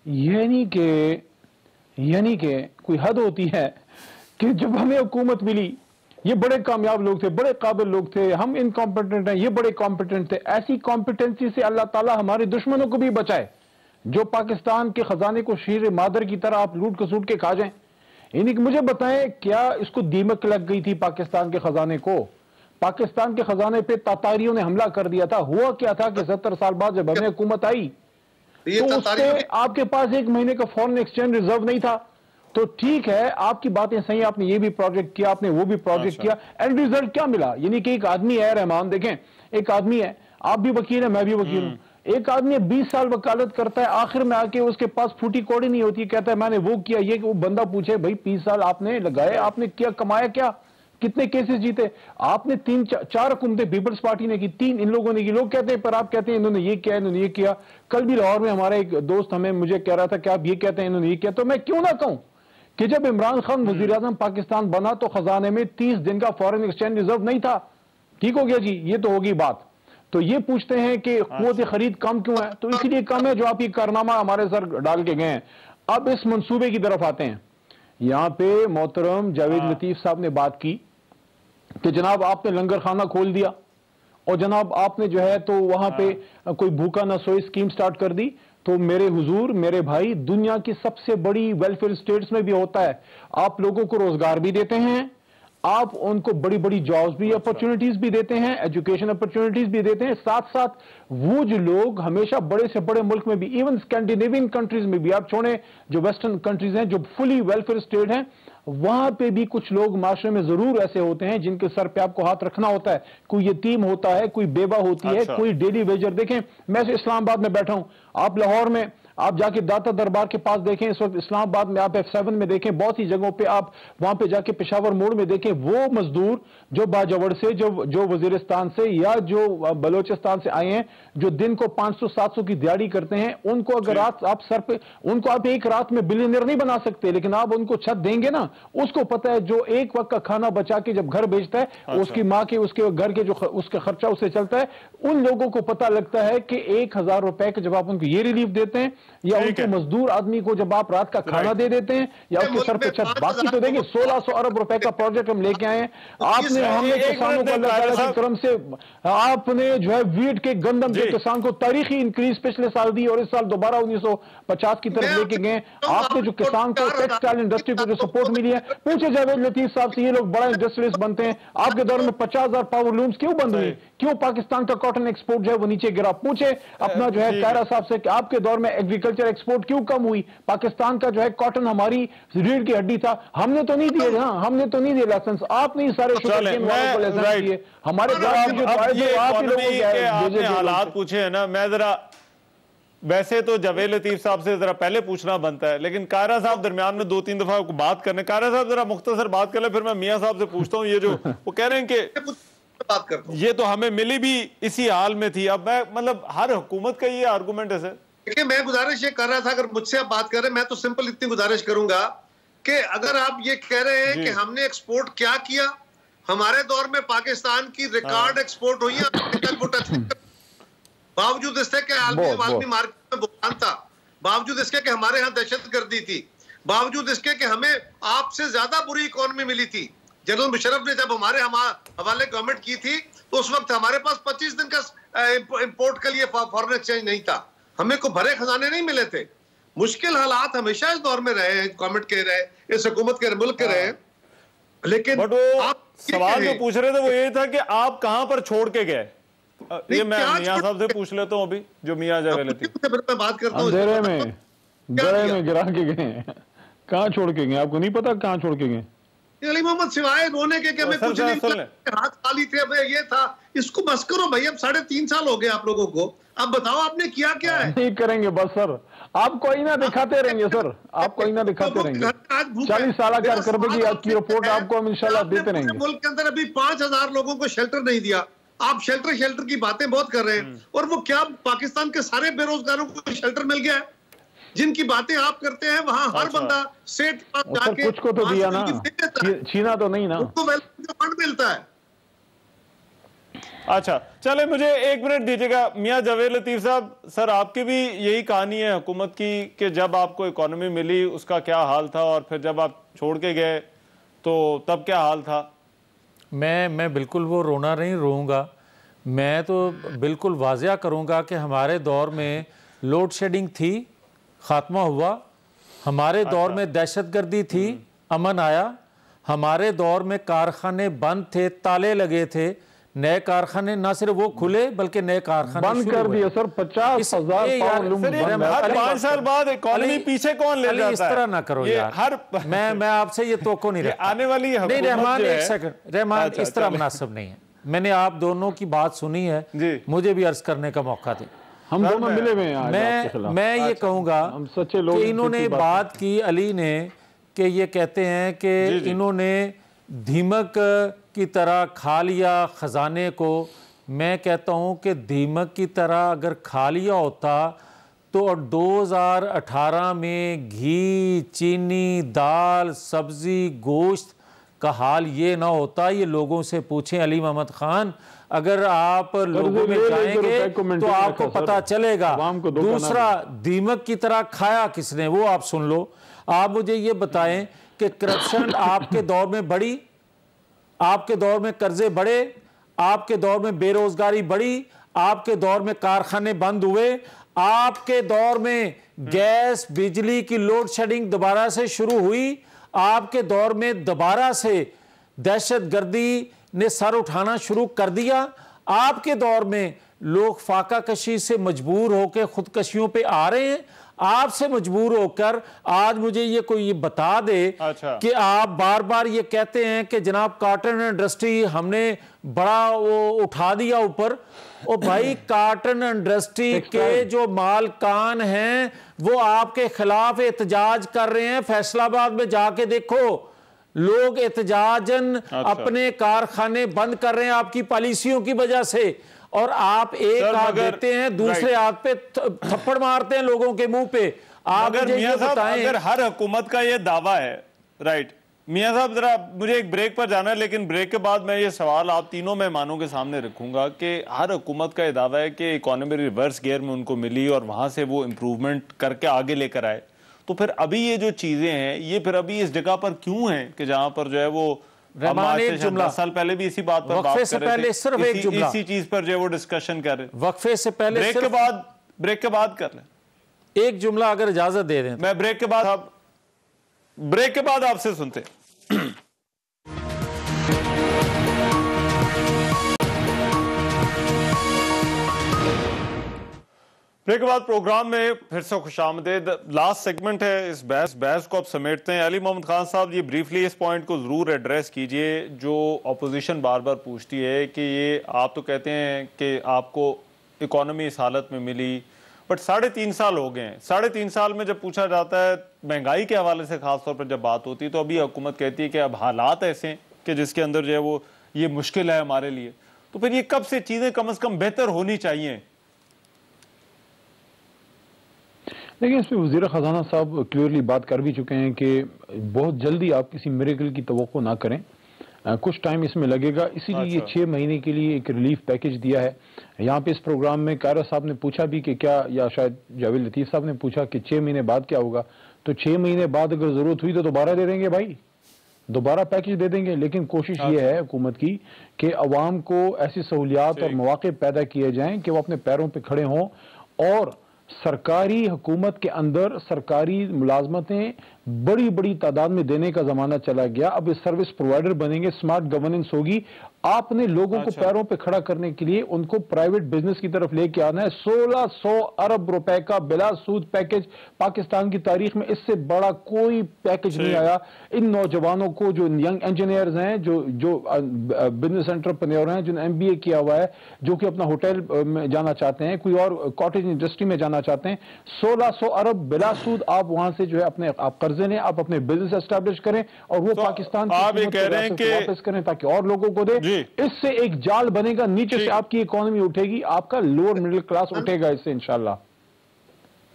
Speaker 10: यानी कि कोई हद होती है कि जब हमें हुकूमत मिली, ये बड़े कामयाब लोग थे, बड़े काबिल लोग थे, हम इनकॉम्पिटेंट हैं, ये बड़े कॉम्पिटेंट थे। ऐसी कॉम्पिटेंसी से अल्लाह ताला हमारे दुश्मनों को भी बचाए जो पाकिस्तान के खजाने को शीर मादर की तरह आप लूट कसूट के खा जाएं। यानी कि मुझे बताएं, क्या इसको दीमक लग गई थी पाकिस्तान के खजाने को? पाकिस्तान के खजाने पे तातारियों ने हमला कर दिया था। हुआ क्या था कि 70 साल बाद जब हमें हुकूमत आई तो उससे आपके पास 1 महीने का फॉरेन एक्सचेंज रिजर्व नहीं था। तो ठीक है, आपकी बातें सही, आपने ये भी प्रोजेक्ट किया, आपने वो भी प्रोजेक्ट किया, एंड रिजल्ट क्या मिला? यानी कि एक आदमी है, रहमान देखें, एक आदमी है, आप भी वकील है, मैं भी वकील हूं, एक आदमी 20 साल वकालत करता है, आखिर में आके उसके पास फूटी कौड़ी नहीं होती, कहता है मैंने वो किया, ये वो बंदा पूछे भाई 20 साल आपने लगाए, आपने क्या कमाया, क्या कितने केसेस जीते? आपने 3-4 हुकूमतें पीपल्स पार्टी ने की, 3 इन लोगों ने की। लोग कहते हैं पर आप कहते हैं इन्होंने ये किया, इन्होंने ये किया। कल भी लाहौर में हमारा एक दोस्त मुझे कह रहा था कि आप ये कहते हैं इन्होंने ये किया। तो मैं क्यों ना कहूं कि जब इमरान खान वजीर आजम पाकिस्तान बना तो खजाने में 30 दिन का फॉरेन एक्सचेंज रिजर्व नहीं था। ठीक हो गया जी, ये तो होगी बात। तो ये पूछते हैं कि कुव्वत खरीद कम क्यों है? तो इसलिए कम है जो आप ये कारनामा हमारे सर डाल के गए हैं। अब इस मंसूबे की तरफ आते हैं। यहां पे मोहतरम जावेद लतीफ साहब ने बात की कि जनाब आपने लंगर खाना खोल दिया और जनाब आपने जो है तो वहां पे कोई भूखा ना सोए स्कीम स्टार्ट कर दी। तो मेरे हुजूर, मेरे भाई, दुनिया की सबसे बड़ी वेलफेयर स्टेट्स में भी होता है। आप लोगों को रोजगार भी देते हैं, आप उनको बड़ी बड़ी जॉब्स भी, अपॉर्चुनिटीज भी देते हैं, एजुकेशन अपॉर्चुनिटीज भी देते हैं। साथ साथ वो जो लोग हमेशा बड़े से बड़े मुल्क में भी, इवन स्कैंडिनेवियन कंट्रीज में भी, आप छोड़ें जो वेस्टर्न कंट्रीज हैं जो फुली वेलफेयर स्टेट हैं, वहां पे भी कुछ लोग माशरे में जरूर ऐसे होते हैं जिनके सर पे आपको हाथ रखना होता है। कोई यतीम होता है, कोई बेवा होती है, कोई डेली वेजर। देखें, मैं इस्लामाबाद में बैठा हूं, आप लाहौर में आप जाके दाता दरबार के पास देखें, इस वक्त इस्लामाबाद में आप F7 में देखें, बहुत सी जगहों पे आप वहां पे जाके पेशावर मोड़ में देखें, वो मजदूर जो बाजवड़ से, जो वजीरिस्तान से या जो बलोचिस्तान से आए हैं, जो दिन को 500-700 की दिहाड़ी करते हैं, उनको अगर आप सर पे, उनको आप एक रात में बिलियनियर नहीं बना सकते, लेकिन आप उनको छत देंगे ना, उसको पता है जो एक वक्त का खाना बचा के जब घर बेचता है, उसकी माँ के, उसके घर के जो उसका खर्चा उससे चलता है, उन लोगों को पता लगता है कि 1000 रुपए के जब आप उनको ये रिलीफ देते हैं, या उनके मजदूर आदमी को जब आप रात का खाना दे देते हैं, या उसके सर पे छत। बाकी तो देखिए 1600 अरब रुपए का प्रोजेक्ट हम लेके आए हैं। हमने किसानों को अल्लाह ताला की करम से आपने जो है वीट के, गंदम के किसान को तारीखी इंक्रीज पिछले साल दी और इस साल दोबारा 1950 की तरफ लेके गए। आपने जो किसान को, टेक्सटाइल इंडस्ट्री को जो सपोर्ट मिली है, पूछे जावेद लतीफ साहब से, ये लोग बड़ा इंडस्ट्रियलिस्ट बनते हैं, आपके दौर में 50,000 पावर लूम्स क्यों बंद हुई? क्यों पाकिस्तान का कॉटन एक्सपोर्ट जो है वो नीचे गिरा? पूछे अपना जो है कायरा साहब से कि आपके दौर में एग्रीकल्चर एक्सपोर्ट क्यों कम हुई? पाकिस्तान का जो है कॉटन हमारी रीढ़ की हड्डी था, हमने तो नहीं दिए ना, हमने तो नहीं दिए लाइसेंस। आपने सारे लाइसेंस दिए हमारे
Speaker 1: हालात पूछे हैं ना। मैं जरा, वैसे तो जावेद लतीफ साहब से जरा पहले पूछना बनता है, लेकिन कायरा साहब दरमियान में 2-3 दफा बात करने, कायरा साहब जरा मुख्तसर बात कर ले, फिर मैं मियां साहब से पूछता हूँ। ये जो वो कह रहे हैं कि
Speaker 9: बात करता हूं,
Speaker 1: ये तो हमें मिली भी इसी हाल में थी। अब मैं मतलब हर हुकूमत का ये आर्गुमेंट है सर।
Speaker 9: देखिए, मैं गुजारिश ये कर रहा था, अगर मुझसे आप बात कर रहे हैं, मैं तो सिंपल इतनी गुजारिश करूंगा कि अगर आप ये कह रहे हैं कि हमने एक्सपोर्ट क्या किया, हमारे दौर में पाकिस्तान की रिकॉर्ड एक्सपोर्ट हुई है, बावजूद इसके कि आलमी मार्केट में बुखान था, बावजूद इसके कि हमारे यहाँ दहशतगर्दी थी, बावजूद इसके कि हमें आपसे ज्यादा बुरी इकोनॉमी मिली थी। जनरल मुशर्रफ ने जब हमारे हवाले गवर्नमेंट की थी तो उस वक्त हमारे पास 25 दिन का इंपोर्ट के लिए फॉरेन एक्सचेंज नहीं था, हमें को भरे खजाने नहीं मिले थे। मुश्किल हालात हमेशा इस दौर में रहे, गवर्नमेंट के रहे, इस हुकूमत के मुल्क के रहे। लेकिन
Speaker 1: आप सवाल जो पूछ रहे थे वो ये था कि आप कहां पर छोड़ के गए। ये मैं मियां साहब से पूछ लेता हूं, अभी जो मियां जावेद लतीफ,
Speaker 9: मैं बात करता हूं,
Speaker 10: अंधेरे में गिरा के गए, कहाँ छोड़ के गए? आपको नहीं पता कहाँ छोड़ के गए?
Speaker 9: अली मोहम्मद सिवाय रोने के कि मैं कुछ नहीं, हाथ खाली थे, मैं ये था, इसको बस करो भाई। अब 3.5 साल हो गए आप लोगों को, अब बताओ आपने किया क्या है?
Speaker 10: नहीं करेंगे बस सर, आप कोई ना दिखाते रहेंगे सर, आप कोई ना दिखाते रहेंगे। 40 साल कारकर्दगी की रिपोर्ट आपको हम इंशाल्लाह देते रहेंगे।
Speaker 9: मुल्क के अंदर अभी 5000 लोगों को शेल्टर नहीं दिया। आप शेल्टर की बातें बहुत कर रहे हैं, और वो क्या पाकिस्तान के सारे बेरोजगारों को शेल्टर मिल गया है? जिनकी बातें आप करते हैं वहां हर बंदा सेठ के पास जाके
Speaker 10: कुछ को तो दिया ना, छीना तो नहीं ना,
Speaker 9: उनको वेलफेयर का फंड मिलता है।
Speaker 1: अच्छा चले, मुझे 1 मिनट दीजिएगा। मियां जावेद लतीफ साहब, सर आपकी भी यही कहानी है हुकूमत की कि जब आपको इकोनॉमी मिली उसका क्या हाल था, और फिर जब आप छोड़ के गए तो तब क्या हाल था?
Speaker 8: मैं बिल्कुल वो रोना नहीं रोऊंगा। मैं तो बिल्कुल वाजिया करूंगा कि हमारे दौर में लोड शेडिंग थी, खात्मा हुआ। हमारे दौर में दहशतगर्दी थी, अमन आया। हमारे दौर में कारखाने बंद थे, ताले लगे थे, नए कारखाने ना सिर्फ वो खुले बल्कि नए कारखाने
Speaker 10: बंद कर दिए सर। 50,000
Speaker 1: 5 साल बाद इकोनॉमी पीछे कौन ले जाता है?
Speaker 8: इस तरह ना करो यार, मैं आपसे ये तोको नहीं रखता।
Speaker 1: आने वाली है
Speaker 8: नहीं रहमान, एक सेकंड रहमान, इस तरह मुनासिब नहीं है। मैंने आप दोनों की बात सुनी है, मुझे भी अर्ज करने का मौका दे।
Speaker 10: हम दोनों मिले हुए हैं।
Speaker 8: मैं ये कहूंगा कि इन्होंने बात की, अली ने, कि ये कहते हैं कि इन्होंने दीमक की तरह खा लिया खजाने को। मैं कहता हूं कि दीमक की तरह अगर खा लिया होता तो 2018 में घी, चीनी, दाल, सब्जी, गोश्त का हाल ये ना होता। ये लोगों से पूछें, अली मोहम्मद खान, अगर आप लोगों में जाएंगे तो आपको पता चलेगा। दूसरा, दीमक की तरह खाया किसने वो आप सुन लो। आप मुझे ये बताएं कि करप्शन आपके दौर में बढ़ी, आपके दौर में कर्जे बढ़े, आपके दौर में बेरोजगारी बढ़ी, आपके दौर में कारखाने बंद हुए, आपके दौर में गैस बिजली की लोड शेडिंग दोबारा से शुरू हुई, आपके दौर में दोबारा से दहशतगर्दी ने सर उठाना शुरू कर दिया, आपके दौर में लोग फाका कशी से मजबूर होकर खुदकशियों पे आ रहे हैं। आपसे मजबूर होकर आज मुझे ये कोई ये बता दे कि आप बार बार ये कहते हैं कि जनाब कॉटन इंडस्ट्री हमने बड़ा वो उठा दिया ऊपर। ओ भाई, कॉटन इंडस्ट्री के जो मालकान हैं वो आपके खिलाफ एहतजाज कर रहे हैं। फैसलाबाद में जाके देखो, लोग एहतजाजन अपने कारखाने बंद कर रहे हैं आपकी पॉलिसियों की वजह से, और आप एक हाथ देते हैं, दूसरे हाथ पे थप्पड़ मारते हैं लोगों के मुंह पे। आप
Speaker 1: अगर मियां साहब, अगर हर हुकूमत का ये दावा है, राइट मियां साहब, जरा मुझे एक ब्रेक पर जाना है, लेकिन ब्रेक के बाद मैं ये सवाल आप तीनों मेहमानों के सामने रखूंगा कि हर हुकूमत का ये दावा है कि इकोनॉमी रिवर्स गियर में उनको मिली और वहां से वो इंप्रूवमेंट करके आगे लेकर आए। तो फिर अभी ये जो चीजें हैं ये फिर अभी इस जगह पर क्यों हैं कि जहां पर जो है वो
Speaker 8: रहमान, एक जुमला,
Speaker 1: 10 साल पहले भी इसी बात पर बात कर रहे थे,
Speaker 8: सिर्फ एक जुमला,
Speaker 1: इसी चीज पर जो है वो डिस्कशन कर रहे हैं।
Speaker 8: वक्फे से पहले,
Speaker 1: ब्रेक के बाद कर लें
Speaker 8: एक जुमला अगर इजाजत दे दें।
Speaker 1: मैं ब्रेक के बाद आपसे सुनते हैं। ब्रेक के बाद प्रोग्राम में फिर से खुशामदीद। लास्ट सेगमेंट है, इस बहस को आप समेटते हैं। अली मोहम्मद खान साहब, ये ब्रीफली इस पॉइंट को जरूर एड्रेस कीजिए जो अपोजिशन बार बार पूछती है कि ये आप तो कहते हैं कि आपको इकोनॉमी इस हालत में मिली, बट 3.5 साल हो गए हैं। 3.5 साल में जब पूछा जाता है महंगाई के हवाले से खासतौर पर जब बात होती है, तो अभी हुकूमत कहती है कि अब हालात ऐसे हैं कि जिसके अंदर जो है वो ये मुश्किल है हमारे लिए। तो फिर ये कब से चीजें कम से कम बेहतर होनी चाहिए?
Speaker 10: देखिए, इसमें वज़ीर ख़ज़ाना साहब क्लियरली बात कर भी चुके हैं कि बहुत जल्दी आप किसी मिरेकल की तवक्को ना करें, कुछ टाइम इसमें लगेगा। इसीलिए 6 महीने के लिए एक रिलीफ पैकेज दिया है। यहाँ पे इस प्रोग्राम में कायरा साहब ने पूछा भी कि क्या, या शायद जावेद लतीफ़ साहब ने पूछा कि 6 महीने बाद क्या होगा। तो 6 महीने बाद अगर ज़रूरत हुई तो दोबारा दे देंगे भाई, दोबारा पैकेज दे देंगे। लेकिन कोशिश ये है हुकूमत की कि अवाम को ऐसी सहूलियात और मौके पैदा किए जाएं कि वो अपने पैरों पर खड़े हों और सरकारी हुकूमत के अंदर सरकारी मुलाजमतें बड़ी बड़ी तादाद में देने का जमाना चला गया। अब ये सर्विस प्रोवाइडर बनेंगे, स्मार्ट गवर्नेंस होगी। आपने लोगों को पैरों पे खड़ा करने के लिए उनको प्राइवेट बिजनेस की तरफ लेके आना है। 1600 अरब रुपए का बिला सूद पैकेज पाकिस्तान की तारीख में इससे बड़ा कोई पैकेज नहीं आया। इन नौजवानों को जो यंग इंजीनियर्स हैं, जो बिजनेस एंटरप्रेन्योर हैं, जिन्होंने MBA किया हुआ है, जो कि अपना होटल में जाना चाहते हैं, कोई और कॉटेज इंडस्ट्री में जाना चाहते हैं, 1600 अरब बिला सूद आप वहां से जो है अपने आप कर्जे लें, आप अपने बिजनेस एस्टैब्लिश करें और वो पाकिस्तान की वापस करें ताकि और लोगों को दे। इससे एक जाल बनेगा, नीचे से आपकी इकोनॉमी उठेगी, आपका लोअर मिडिल क्लास उठेगा इससे इंशाल्लाह।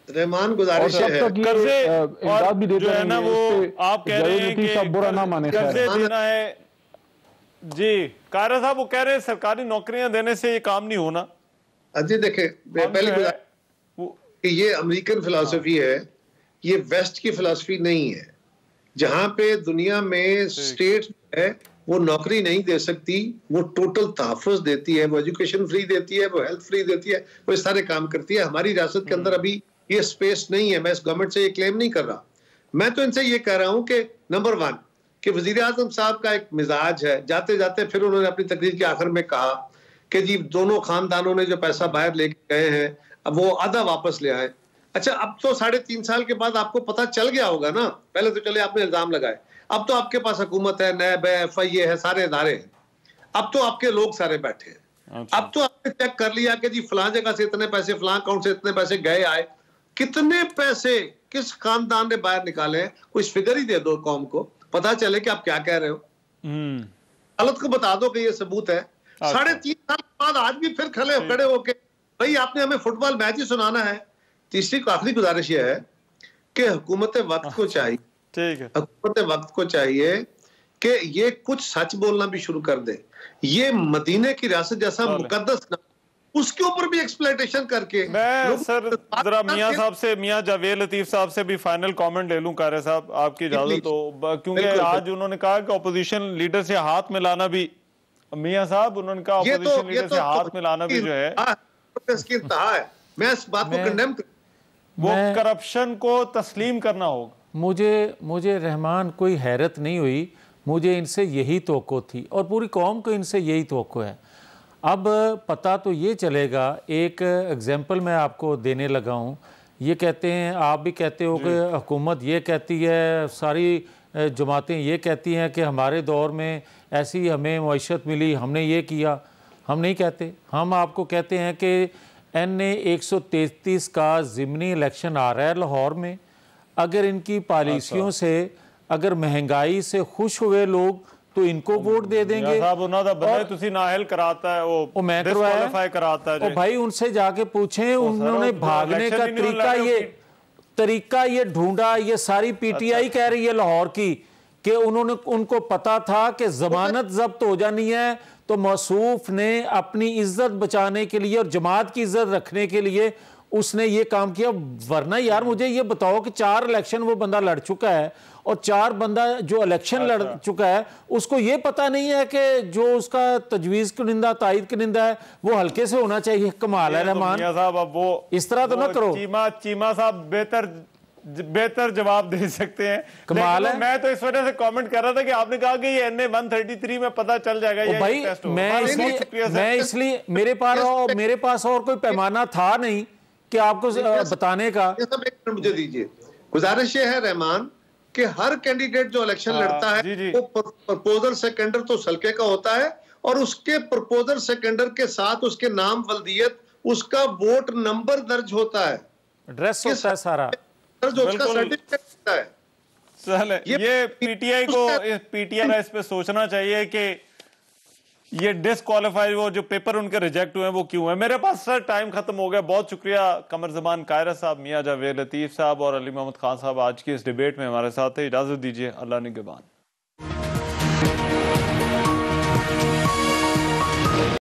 Speaker 9: रहमान गुजारिश है
Speaker 1: इमदाद भी देते हैं ना, वो आप कह रहे हैं कि
Speaker 10: सब बुरा ना माने,
Speaker 1: कर्जे देना है जी। कायरा साहब वो कह रहे हैं सरकारी नौकरियां देने से ये काम नहीं होना।
Speaker 9: अजी देखे, पहले कि ये अमेरिकन फिलॉसफी है, ये वेस्ट की फिलॉसफी नहीं है। जहां पे दुनिया में स्टेट है वो नौकरी नहीं दे सकती, वो टोटल तहफ़्फ़ुज़ देती है, वो एजुकेशन फ्री देती है, वो हेल्थ फ्री देती है, वो इस सारे काम करती है। हमारी रियासत के अंदर अभी ये स्पेस नहीं है। मैं इस गवर्नमेंट से ये क्लेम नहीं कर रहा। मैं तो इनसे ये कह रहा हूं कि नंबर 1 कि वज़ीर आज़म साहब का एक मिजाज है, जाते जाते फिर उन्होंने अपनी तकरीर के आखिर में कहा कि जी दोनों खानदानों ने जो पैसा बाहर लेके गए हैं अब वो आधा वापस ले आए। अच्छा, अब तो 3.5 साल के बाद आपको पता चल गया होगा ना। पहले तो चले आपने इल्जाम लगाए, अब तो आपके पास हुकूमत है, नैब है, FIA है, सारे इदारे हैं, अब तो आपके लोग सारे बैठे हैं। अब तो आपने चेक कर लिया कि जी फलां जगह से इतने पैसे, फलां अकाउंट से इतने पैसे गए आए, कितने पैसे किस खानदान ने बाहर निकाले हैं, कुछ फिगर ही दे दो कौम को, पता चले कि आप क्या कह रहे हो। गलत को बता दो कि ये सबूत है। 3.5 साल बाद आज भी फिर खड़े होके भाई आपने हमें फुटबॉल मैच ही सुनाना है। तीसरी आखिरी गुजारिश यह है कि हुकूमत वक्त को चाहिए,
Speaker 1: ठीक है,
Speaker 9: हुकूमत वक्त को चाहिए कि ये कुछ सच बोलना भी शुरू कर दे। ये मदीने की रियासत जैसा मुकद्दस ना, उसके ऊपर भी एक्सप्लॉयटेशन करके।
Speaker 1: मैं सर जरा मियां साहब से, मियां जावेद लतीफ साहब से भी फाइनल कमेंट ले लूं कारे साहब, आपकी इजाजत हो, क्योंकि आज उन्होंने कहा कि ऑपोजिशन लीडर से हाथ मिलाना भी, मियां साहब उन्होंने कहा ऑपोजिशन लीडर से हाथ मिलाना भी जो है
Speaker 9: मैं इस बात को कंडेम कर,
Speaker 1: वो करप्शन को तस्लीम करना होगा।
Speaker 8: मुझे रहमान कोई हैरत नहीं हुई, मुझे इनसे यही तवक्को थी और पूरी कौम को इनसे यही तवक्को है। अब पता तो ये चलेगा, एक एग्जांपल मैं आपको देने लगा हूँ। ये कहते हैं, आप भी कहते हो कि हुकूमत ये कहती है, सारी जमातें ये कहती हैं कि हमारे दौर में ऐसी हमें मईशत मिली, हमने ये किया। हम नहीं कहते, हम आपको कहते हैं कि NA 133 का ज़िमनी इलेक्शन आ रहा है लाहौर में। अगर इनकी पॉलिसियों से, अगर महंगाई से खुश हुए लोग तो इनको वोट दे देंगे। और भाई उनसे जाके पूछें, उन्होंने भागने का तरीका ये ढूंढा। ये सारी PTI कह रही है लाहौर की कि उनको पता था कि जमानत जब्त हो जानी है, तो मौसूफ ने अपनी इज्जत बचाने के लिए और जमात की इज्जत रखने के लिए उसने ये काम किया। वरना यार मुझे ये बताओ कि 4 इलेक्शन वो बंदा लड़ चुका है और 4 बंदा जो इलेक्शन लड़ चुका है उसको ये पता नहीं है कि जो उसका तजवीज़ कुनिंदा, तायद कुनिंदा है वो हल्के से होना चाहिए। कमाल है रहमान
Speaker 1: साहब, अब वो इस तरह तो ना करो। चीमा साहब बेहतर जवाब दे सकते हैं। कमाल है। मैं तो इस वजह से कमेंट कर रहा था कि आपने कहा कि ये NA 133 में पता चल जाएगा। ये
Speaker 8: भाई मैं इसलिए मेरे पास और कोई पैमाना था नहीं कि आपको बताने का।
Speaker 9: मुझे दीजिए, गुजारिश ये है रहमान कि हर कैंडिडेट जो इलेक्शन लड़ता है वो प्रपोजल सेकेंडर तो सल्के का होता है और उसके प्रपोजल सेकेंडर के साथ उसके नाम, वल्दियत, उसका वोट नंबर दर्ज होता है,
Speaker 8: एड्रेस होता है सारा,
Speaker 9: जो उसका सर्टिफिकेट होता है।
Speaker 1: ये PTI इस पे सोचना चाहिए कि ये डिसक्वालीफाई, वो जो पेपर उनके रिजेक्ट हुए हैं वो क्यों है। मेरे पास सर टाइम खत्म हो गया। बहुत शुक्रिया कमर ज़मान कायरा साहब, मियां जावेद लतीफ साहब और अली मोहम्मद खान साहब आज की इस डिबेट में हमारे साथ थे। इजाजत दीजिए, अल्लाह निगहबान।